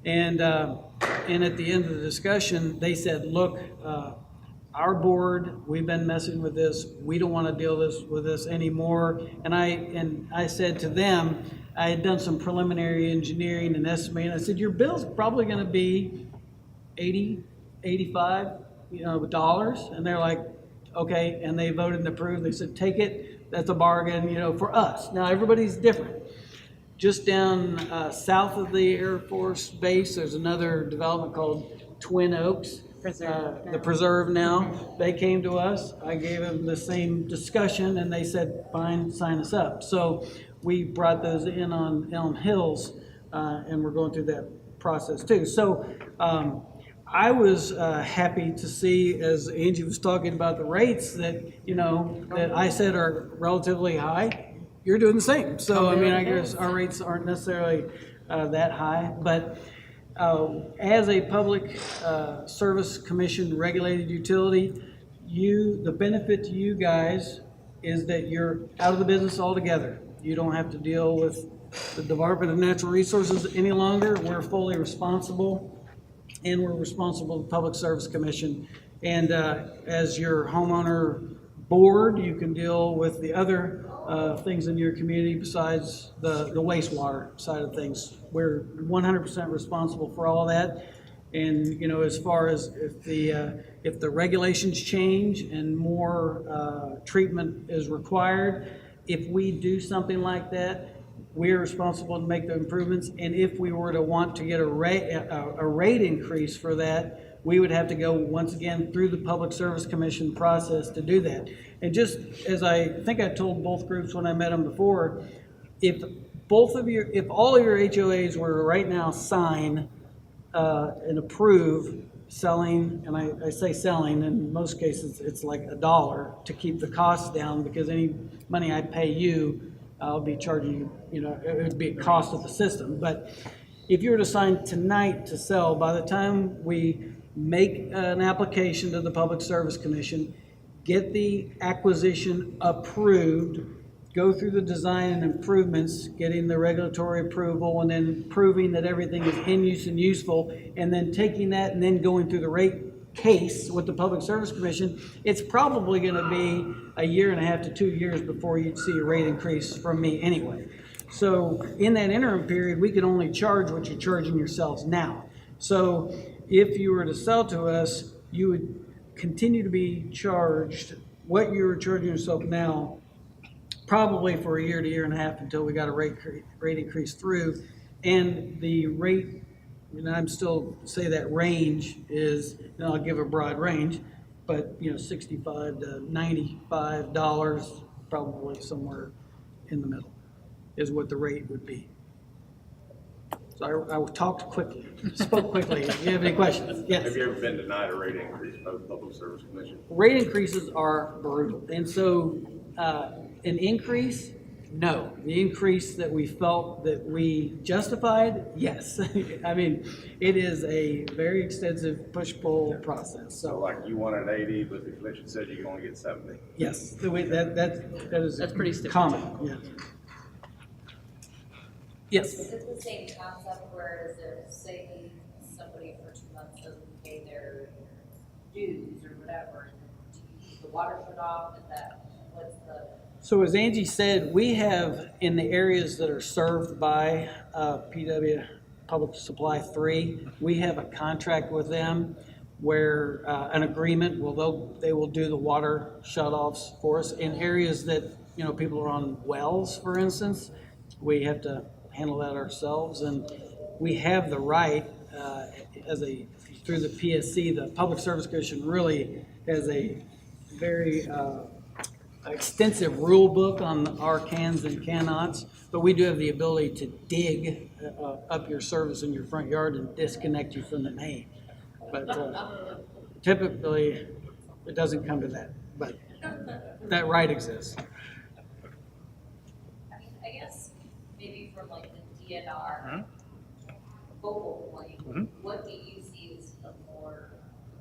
And at the end of the discussion, they said, look, our board, we've been messing with this, we don't want to deal with this anymore. And I said to them, I had done some preliminary engineering and estimating. I said, your bill's probably going to be 80, 85, dollars. And they're like, okay. And they voted and approved. They said, take it. That's a bargain, for us. Now, everybody's different. Just down south of the Air Force Base, there's another development called Twin Oaks. The Preserve now. They came to us. I gave them the same discussion, and they said, fine, sign us up. So we brought those in on Elm Hills, and we're going through that process too. So I was happy to see, as Angie was talking about the rates that, that I said are relatively high, you're doing the same. So, I mean, I guess our rates aren't necessarily that high, but as a public service commission regulated utility, the benefit to you guys is that you're out of the business altogether. You don't have to deal with the Department of Natural Resources any longer. We're fully responsible, and we're responsible to the Public Service Commission. And as your homeowner board, you can deal with the other things in your community besides the wastewater side of things. We're 100% responsible for all of that. And as far as if the regulations change and more treatment is required, if we do something like that, we're responsible to make the improvements. And if we were to want to get a rate increase for that, we would have to go once again through the Public Service Commission process to do that. And just as I think I told both groups when I met them before, if all of your HOAs were to right now sign and approve selling, and I say selling, in most cases it's like $1 to keep the costs down, because any money I pay you, I'll be charging you, it would be a cost of the system. But if you were to sign tonight to sell, by the time we make an application to the Public Service Commission, get the acquisition approved, go through the design and improvements, getting the regulatory approval, and then proving that everything is in use and useful, and then taking that and then going through the rate case with the Public Service Commission, it's probably going to be 1.5 to 2 years before you'd see a rate increase from me anyway. So in that interim period, we can only charge what you're charging yourselves now. So if you were to sell to us, you would continue to be charged what you're charging yourself now, probably for 1 year to 1.5 years until we got a rate increase through. And the rate, and I'm still say that range is, and I'll give a broad range, but $65 to $95, probably somewhere in the middle, is what the rate would be. So I talked quickly, spoke quickly. If you have any questions, yes. Have you ever been denied a rate increase by the Public Service Commission? Rate increases are brutal, and so an increase, no. The increase that we felt that we justified, yes. I mean, it is a very extensive push-pull process. So, like you wanted 80, but the commission said you can only get 70. Yes, that's pretty common. Yeah. Yes. Is it the same concept where say somebody for 2 months doesn't pay their dues or whatever, do you keep the water shut off? So as Angie said, we have in the areas that are served by PW Public Supply 3, we have a contract with them where an agreement, they will do the water shut-offs for us. In areas that, people are on wells, for instance, we have to handle that ourselves, and we have the right through the PSC, the Public Service Commission really has a very extensive rule book on our cans and cannots, but we do have the ability to dig up your service in your front yard and disconnect you from the main. But typically, it doesn't come to that, but that right exists. I guess maybe from like the DNR focal point, what do you see as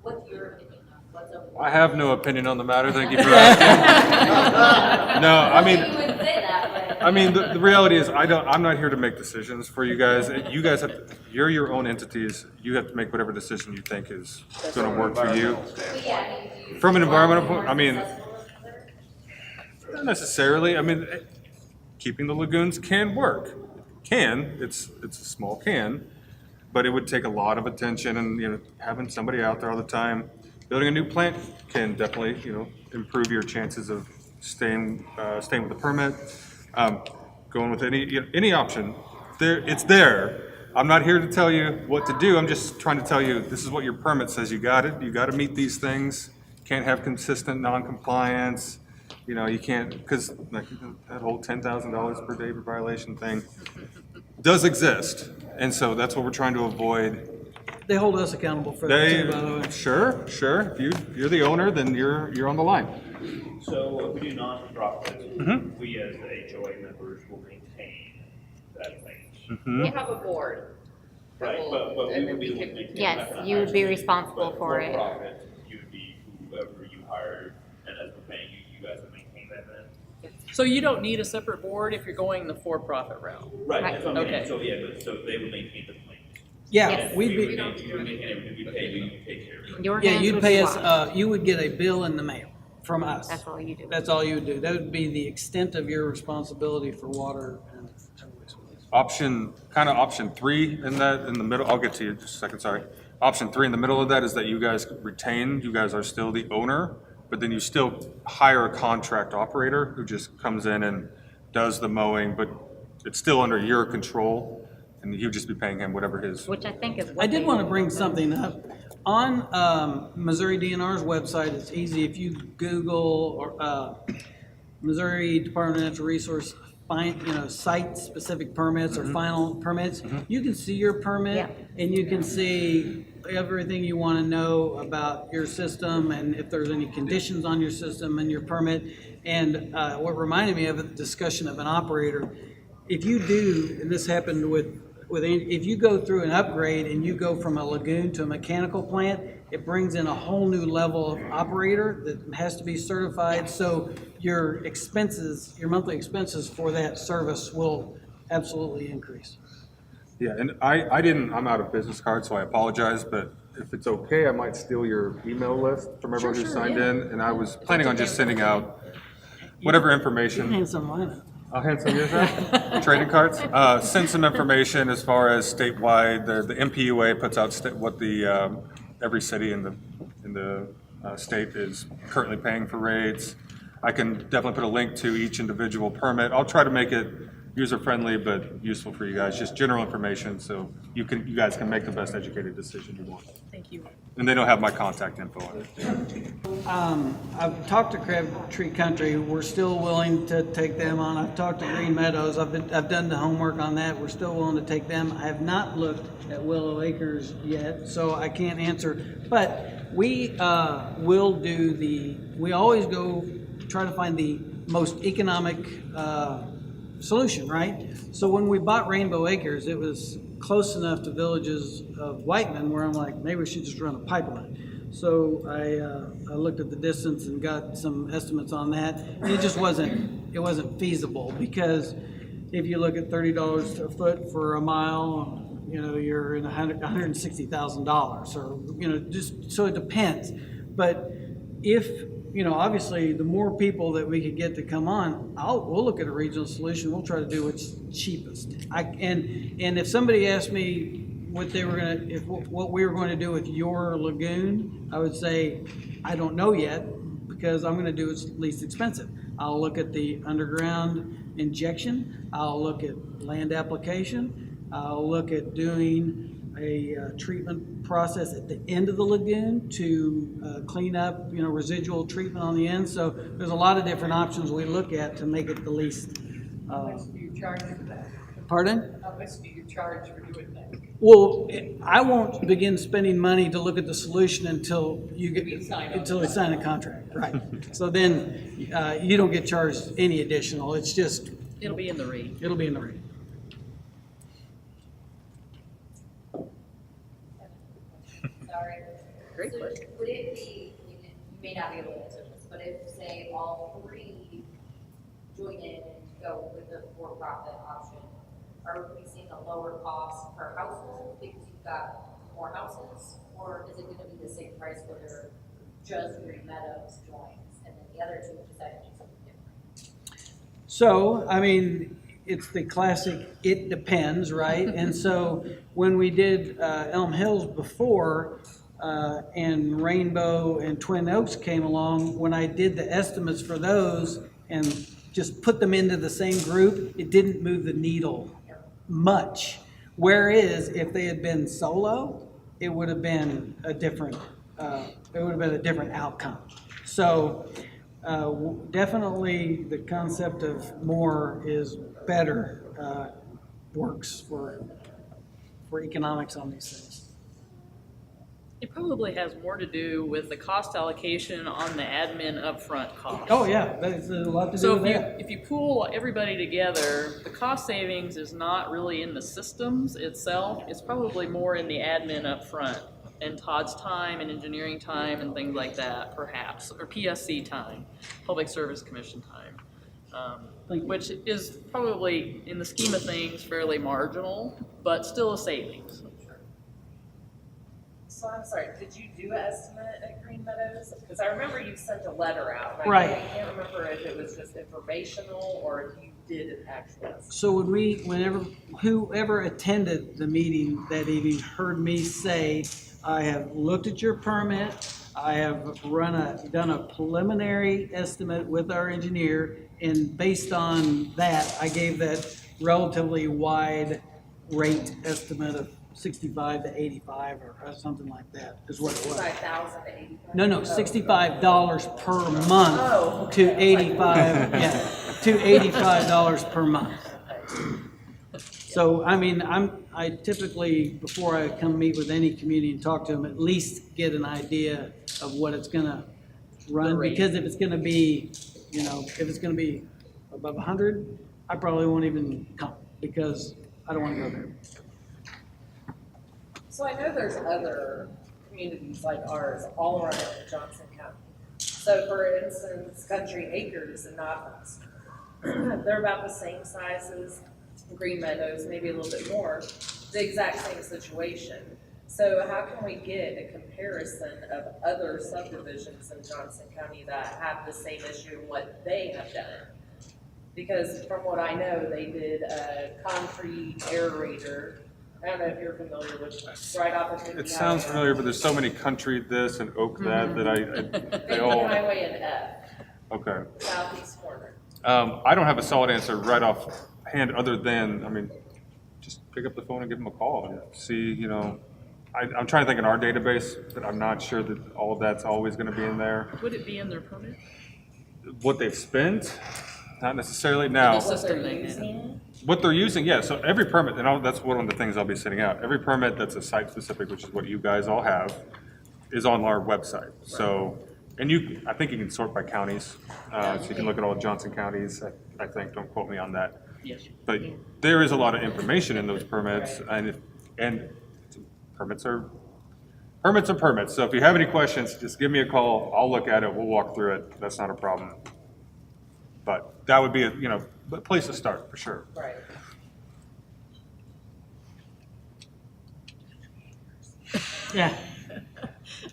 what's your opinion on what's a I have no opinion on the matter. Thank you for asking. No, I mean, you wouldn't say that, but I mean, the reality is, I'm not here to make decisions for you guys. You guys you're your own entities. You have to make whatever decision you think is gonna work for you. But yeah, I mean, do you? From an environmental want point, I mean, more accessible than others? not necessarily. I mean, keeping the lagoons can work. It's a small can, but it would take a lot of attention and, having somebody out there all the time. Building a new plant can definitely, improve your chances of staying with the permit. Going with any option, it's there. I'm not here to tell you what to do. I'm just trying to tell you, this is what your permit says. You got it. You got to meet these things. Can't have consistent non-compliance. You can't, because that whole $10,000 per day per violation thing does exist. And so that's what we're trying to avoid. They hold us accountable for that too, by the way. Sure. If you're the owner, then you're on the line. So if we do non-profit, we as the HOA members will maintain that thing. We have a board. Right, but we and would then be we the can- one maintaining. Yes, that kind of you would be hire. responsible But for it. profit, you would be whoever you hired, and as we're paying you, you guys would maintain that then? So you don't need a separate board if you're going the for-profit route? Right, Right. that's what I mean, Okay. so they would maintain the plane. Yeah, Yes. we'd We be, would maintain everything, we pay you, you take care of it. Your yeah, hands you'd would pay be us, washed. you would get a bill in the mail from us. That's all you do. That's all you would do. That would be the extent of your responsibility for water and Option 3 in the middle, I'll get to you in just a second, sorry. Option 3 in the middle of that is that you guys retain, you guys are still the owner, but then you still hire a contract operator who just comes in and does the mowing, but it's still under your control, and you'd just be paying him whatever his. Which I think is what I did they want to do. bring something up. On Missouri DNR's website, it's easy if you Google or Missouri Department of Natural Resource, find, site-specific permits or final permits. You can see your permit Yeah. and you can see everything you want to know about your system and if there's any conditions on your system and your permit. And what reminded me of a discussion of an operator, if you do, and this happened if you go through an upgrade and you go from a lagoon to a mechanical plant, it brings in a whole new level of operator that has to be certified. So your expenses, your monthly expenses for that service will absolutely increase. Yeah, and I'm out of business cards, so I apologize, but if it's okay, I might steal your email list from everyone who signed in, and I was planning on just sending out whatever information. And some lineup. I'll hand some of yours out. Trading cards. Send some information as far as statewide. The MPUA puts out what the every city in the state is currently paying for rates. I can definitely put a link to each individual permit. I'll try to make it user-friendly but useful for you guys. Just general information, so you guys can make the best educated decision you want. Thank you. And they don't have my contact info on it. I've talked to Crabtree Country. We're still willing to take them on. I've talked to Green Meadows. I've done the homework on that. We're still willing to take them. I have not looked at Willow Acres yet, so I can't answer. But we will do we always go try to find the most economic solution, right? So when we bought Rainbow Acres, it was close enough to Villages of Whiteman where I'm like, maybe we should just run a pipeline. So I looked at the distance and got some estimates on that. And it just wasn't feasible, because if you look at $30 a foot for a mile, you're in $160,000, or just so it depends. But if obviously, the more people that we could get to come on, we'll look at a regional solution. We'll try to do what's cheapest. And if somebody asked me what we were going to do with your lagoon, I would say I don't know yet, because I'm going to do what's least expensive. I'll look at the underground injection. I'll look at land application. I'll look at doing a treatment process at the end of the lagoon to clean up, residual treatment on the end. So there's a lot of different options we look at to make it the least. How much do you charge for that? Pardon? How much do you charge for doing that? Well, I won't begin spending money to look at the solution until we sign a contract, right? So then you don't get charged any additional. It's just It'll be in the rate. It'll be in the rate. Sorry. Great So question. would it be, you may not be able to answer this, but if, say, all three join in and go with the for-profit option, are we seeing a lower cost per household because you've got more houses? Or is it gonna be the same price whether just Green Meadows joins and then the other two decide to do something different? So, I mean, it's the classic, it depends, right? And so when we did Elm Hills before, and Rainbow and Twin Oaks came along, when I did the estimates for those and just put them into the same group, it didn't move the needle much. Whereas if they had been solo, it would have been a different, outcome. So definitely the concept of more is better, works for economics on these things. It probably has more to do with the cost allocation on the admin upfront cost. Oh, yeah, that's a lot to do So with if you, that. if you pool everybody together, the cost savings is not really in the systems itself. It's probably more in the admin upfront and Todd's time and engineering time and things like that, perhaps, or PSC time, Public Service Commission time. Which is probably, in the scheme of things, fairly marginal, but still a savings. So I'm sorry, did you do an estimate at Green Meadows? Because I remember you sent a letter out. And Right. I can't remember if it was just informational or if you did an actual estimate. So whoever attended the meeting that evening heard me say, I have looked at your permit, I have done a preliminary estimate with our engineer, and based on that, I gave that relatively wide rate estimate of 65 to 85 or something like that is what it was. 65,000 to 85? No, $65 per month Oh, to okay. 85, yeah, to $85 per month. So, I mean, I typically, before I come meet with any community and talk to them, at least get an idea of what it's gonna run, because if it's gonna be, if it's gonna be above 100, I probably won't even come, because I don't wanna go there. So I know there's other communities like ours all around Johnson County. So for instance, Country Acres in Athens, they're about the same size as Green Meadows, maybe a little bit more, the exact same situation. So how can we get a comparison of other subdivisions in Johnson County that have the same issue and what they have done? Because from what I know, they did a concrete aerator. I don't know if you're familiar with right opportunity. It sounds familiar, but there's so many country this and oak that they Big all, Highway and F, okay. southeast corner. I don't have a solid answer right off hand other than, just pick up the phone and give them a call and see, I'm trying to think in our database, but I'm not sure that all of that's always gonna be in there. Would it be in their permit? What they've spent, not necessarily now. The system they had. What they're using, yeah, so every permit, and that's one of the things I'll be sending out, every permit that's a site-specific, which is what you guys all have, is on our website. So, and I think you can sort by counties, so you can look at all Johnson counties, I think, don't quote me on that. Yes. But there is a lot of information in those permits, and permits are permits. So if you have any questions, just give me a call, I'll look at it, we'll walk through it, that's not a problem. But that would be a place to start, for sure. Right. Yeah.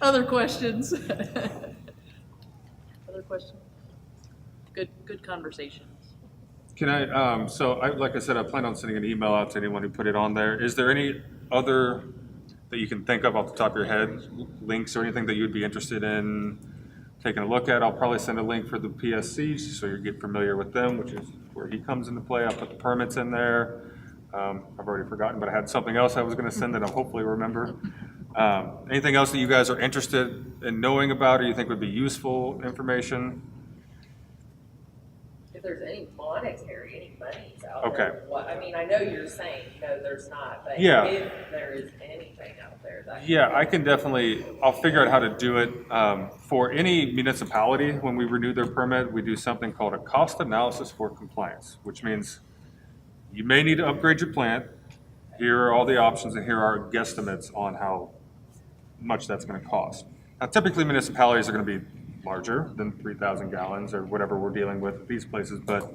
Other questions? Other questions? Good conversations. Can I, like I said, I plan on sending an email out to anyone who put it on there. Is there any other that you can think of off the top of your head, links or anything that you'd be interested in taking a look at? I'll probably send a link for the PSC so you get familiar with them, which is where he comes into play. I'll put the permits in there. I've already forgotten, but I had something else I was going to send that I'll hopefully remember. Anything else that you guys are interested in knowing about or you think would be useful information? If there's any monetary, any monies out Okay. there. I know you're saying, no, there's not, but Yeah. if there is anything out there that. Yeah, I'll figure out how to do it. For any municipality, when we renew their permit, we do something called a cost analysis for compliance, which means you may need to upgrade your plant. Here are all the options and here are guesstimates on how much that's gonna cost. Now, typically municipalities are gonna be larger than 3,000 gallons or whatever we're dealing with at these places, but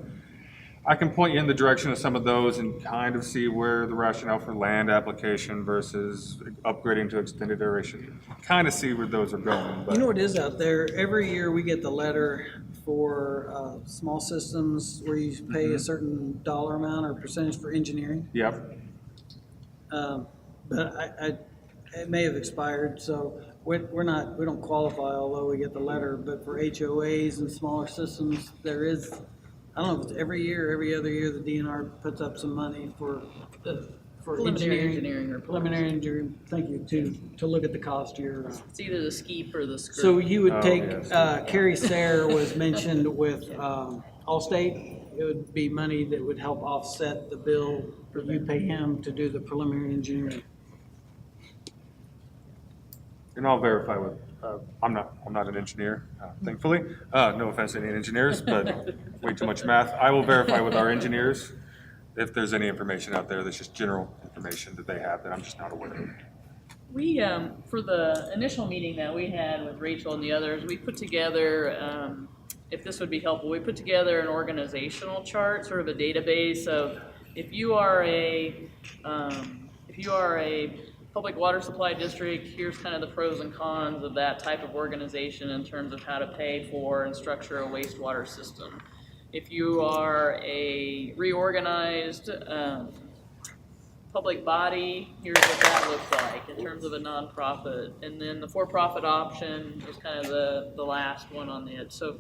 I can point you in the direction of some of those and kind of see where the rationale for land application versus upgrading to extended duration. Kind of see where those are going, but. You know what is out there? Every year we get the letter for small systems where you pay a certain dollar amount or percentage for engineering. Yep. But it may have expired, so we don't qualify, although we get the letter. But for HOAs and smaller systems, there is, I don't know if it's every year, every other year, the DNR puts up some money for Preliminary engineering reports. Preliminary engineering, thank you, to look at the cost of your. It's either the SCEAP or the script. So you would Oh, take, yes. Carrie Sayre was mentioned with Allstate. It would be money that would help offset the bill that you pay him to do the preliminary engineering. And I'll verify with, I'm not an engineer, thankfully. No offense to any engineers, but way too much math. I will verify with our engineers if there's any information out there that's just general information that they have that I'm just not aware of. We, for the initial meeting that we had with Rachel and the others, we put together, if this would be helpful, we put together an organizational chart, sort of a database of if you are a public water supply district, here's kind of the pros and cons of that type of organization in terms of how to pay for and structure a wastewater system. If you are a reorganized public body, here's what that looks like in terms of a nonprofit. And then the for-profit option is kind of the last one on it. So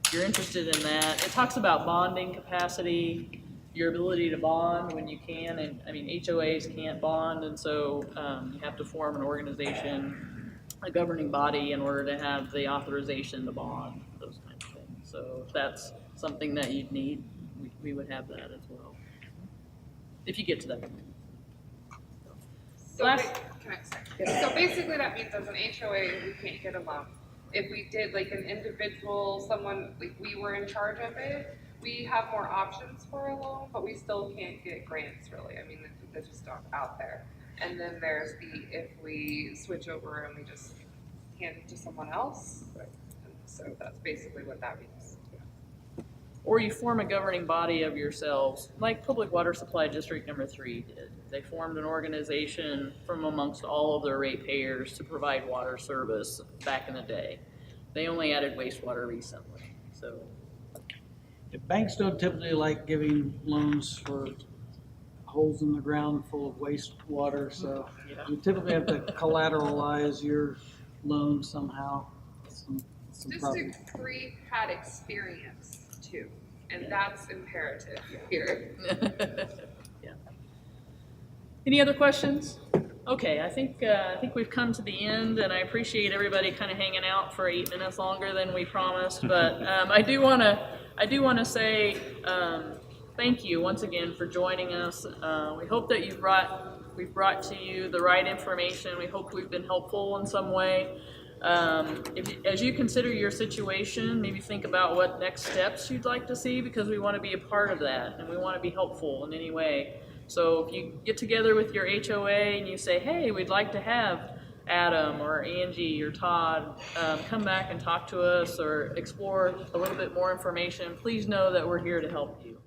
if you're interested in that, it talks about bonding capacity, your ability to bond when you can, and I mean HOAs can't bond, and so you have to form an organization, a governing body, in order to have the authorization to bond, those kinds of things. So if that's something that you'd need, we would have that as well, if you get to that point. So, so basically that means as an HOA, we can't get a loan. If we did like an individual, someone, like we were in charge of it, we have more options for a loan, but we still can't get grants really. I mean, they're just not out there. And then there's the, if we switch over and we just hand it to someone else. Right. So that's basically what that means. Or you form a governing body of yourselves, like Public Water Supply District Number 3 did. They formed an organization from amongst all of their ratepayers to provide water service back in the day. They only added wastewater recently, so. Banks don't typically like giving loans for holes in the ground full of wastewater, so you typically have to collateralize your loan somehow. District 3 had experience too, and that's imperative here. Yeah. Any other questions? Okay, I think we've come to the end, and I appreciate everybody kind of hanging out for 8 minutes longer than we promised. But I do want to say thank you once again for joining us. We hope that we've brought to you the right information. We hope we've been helpful in some way. As you consider your situation, maybe think about what next steps you'd like to see, because we want to be a part of that and we want to be helpful in any way. So if you get together with your HOA and you say, hey, we'd like to have Adam or Angie or Todd come back and talk to us or explore a little bit more information, please know that we're here to help you.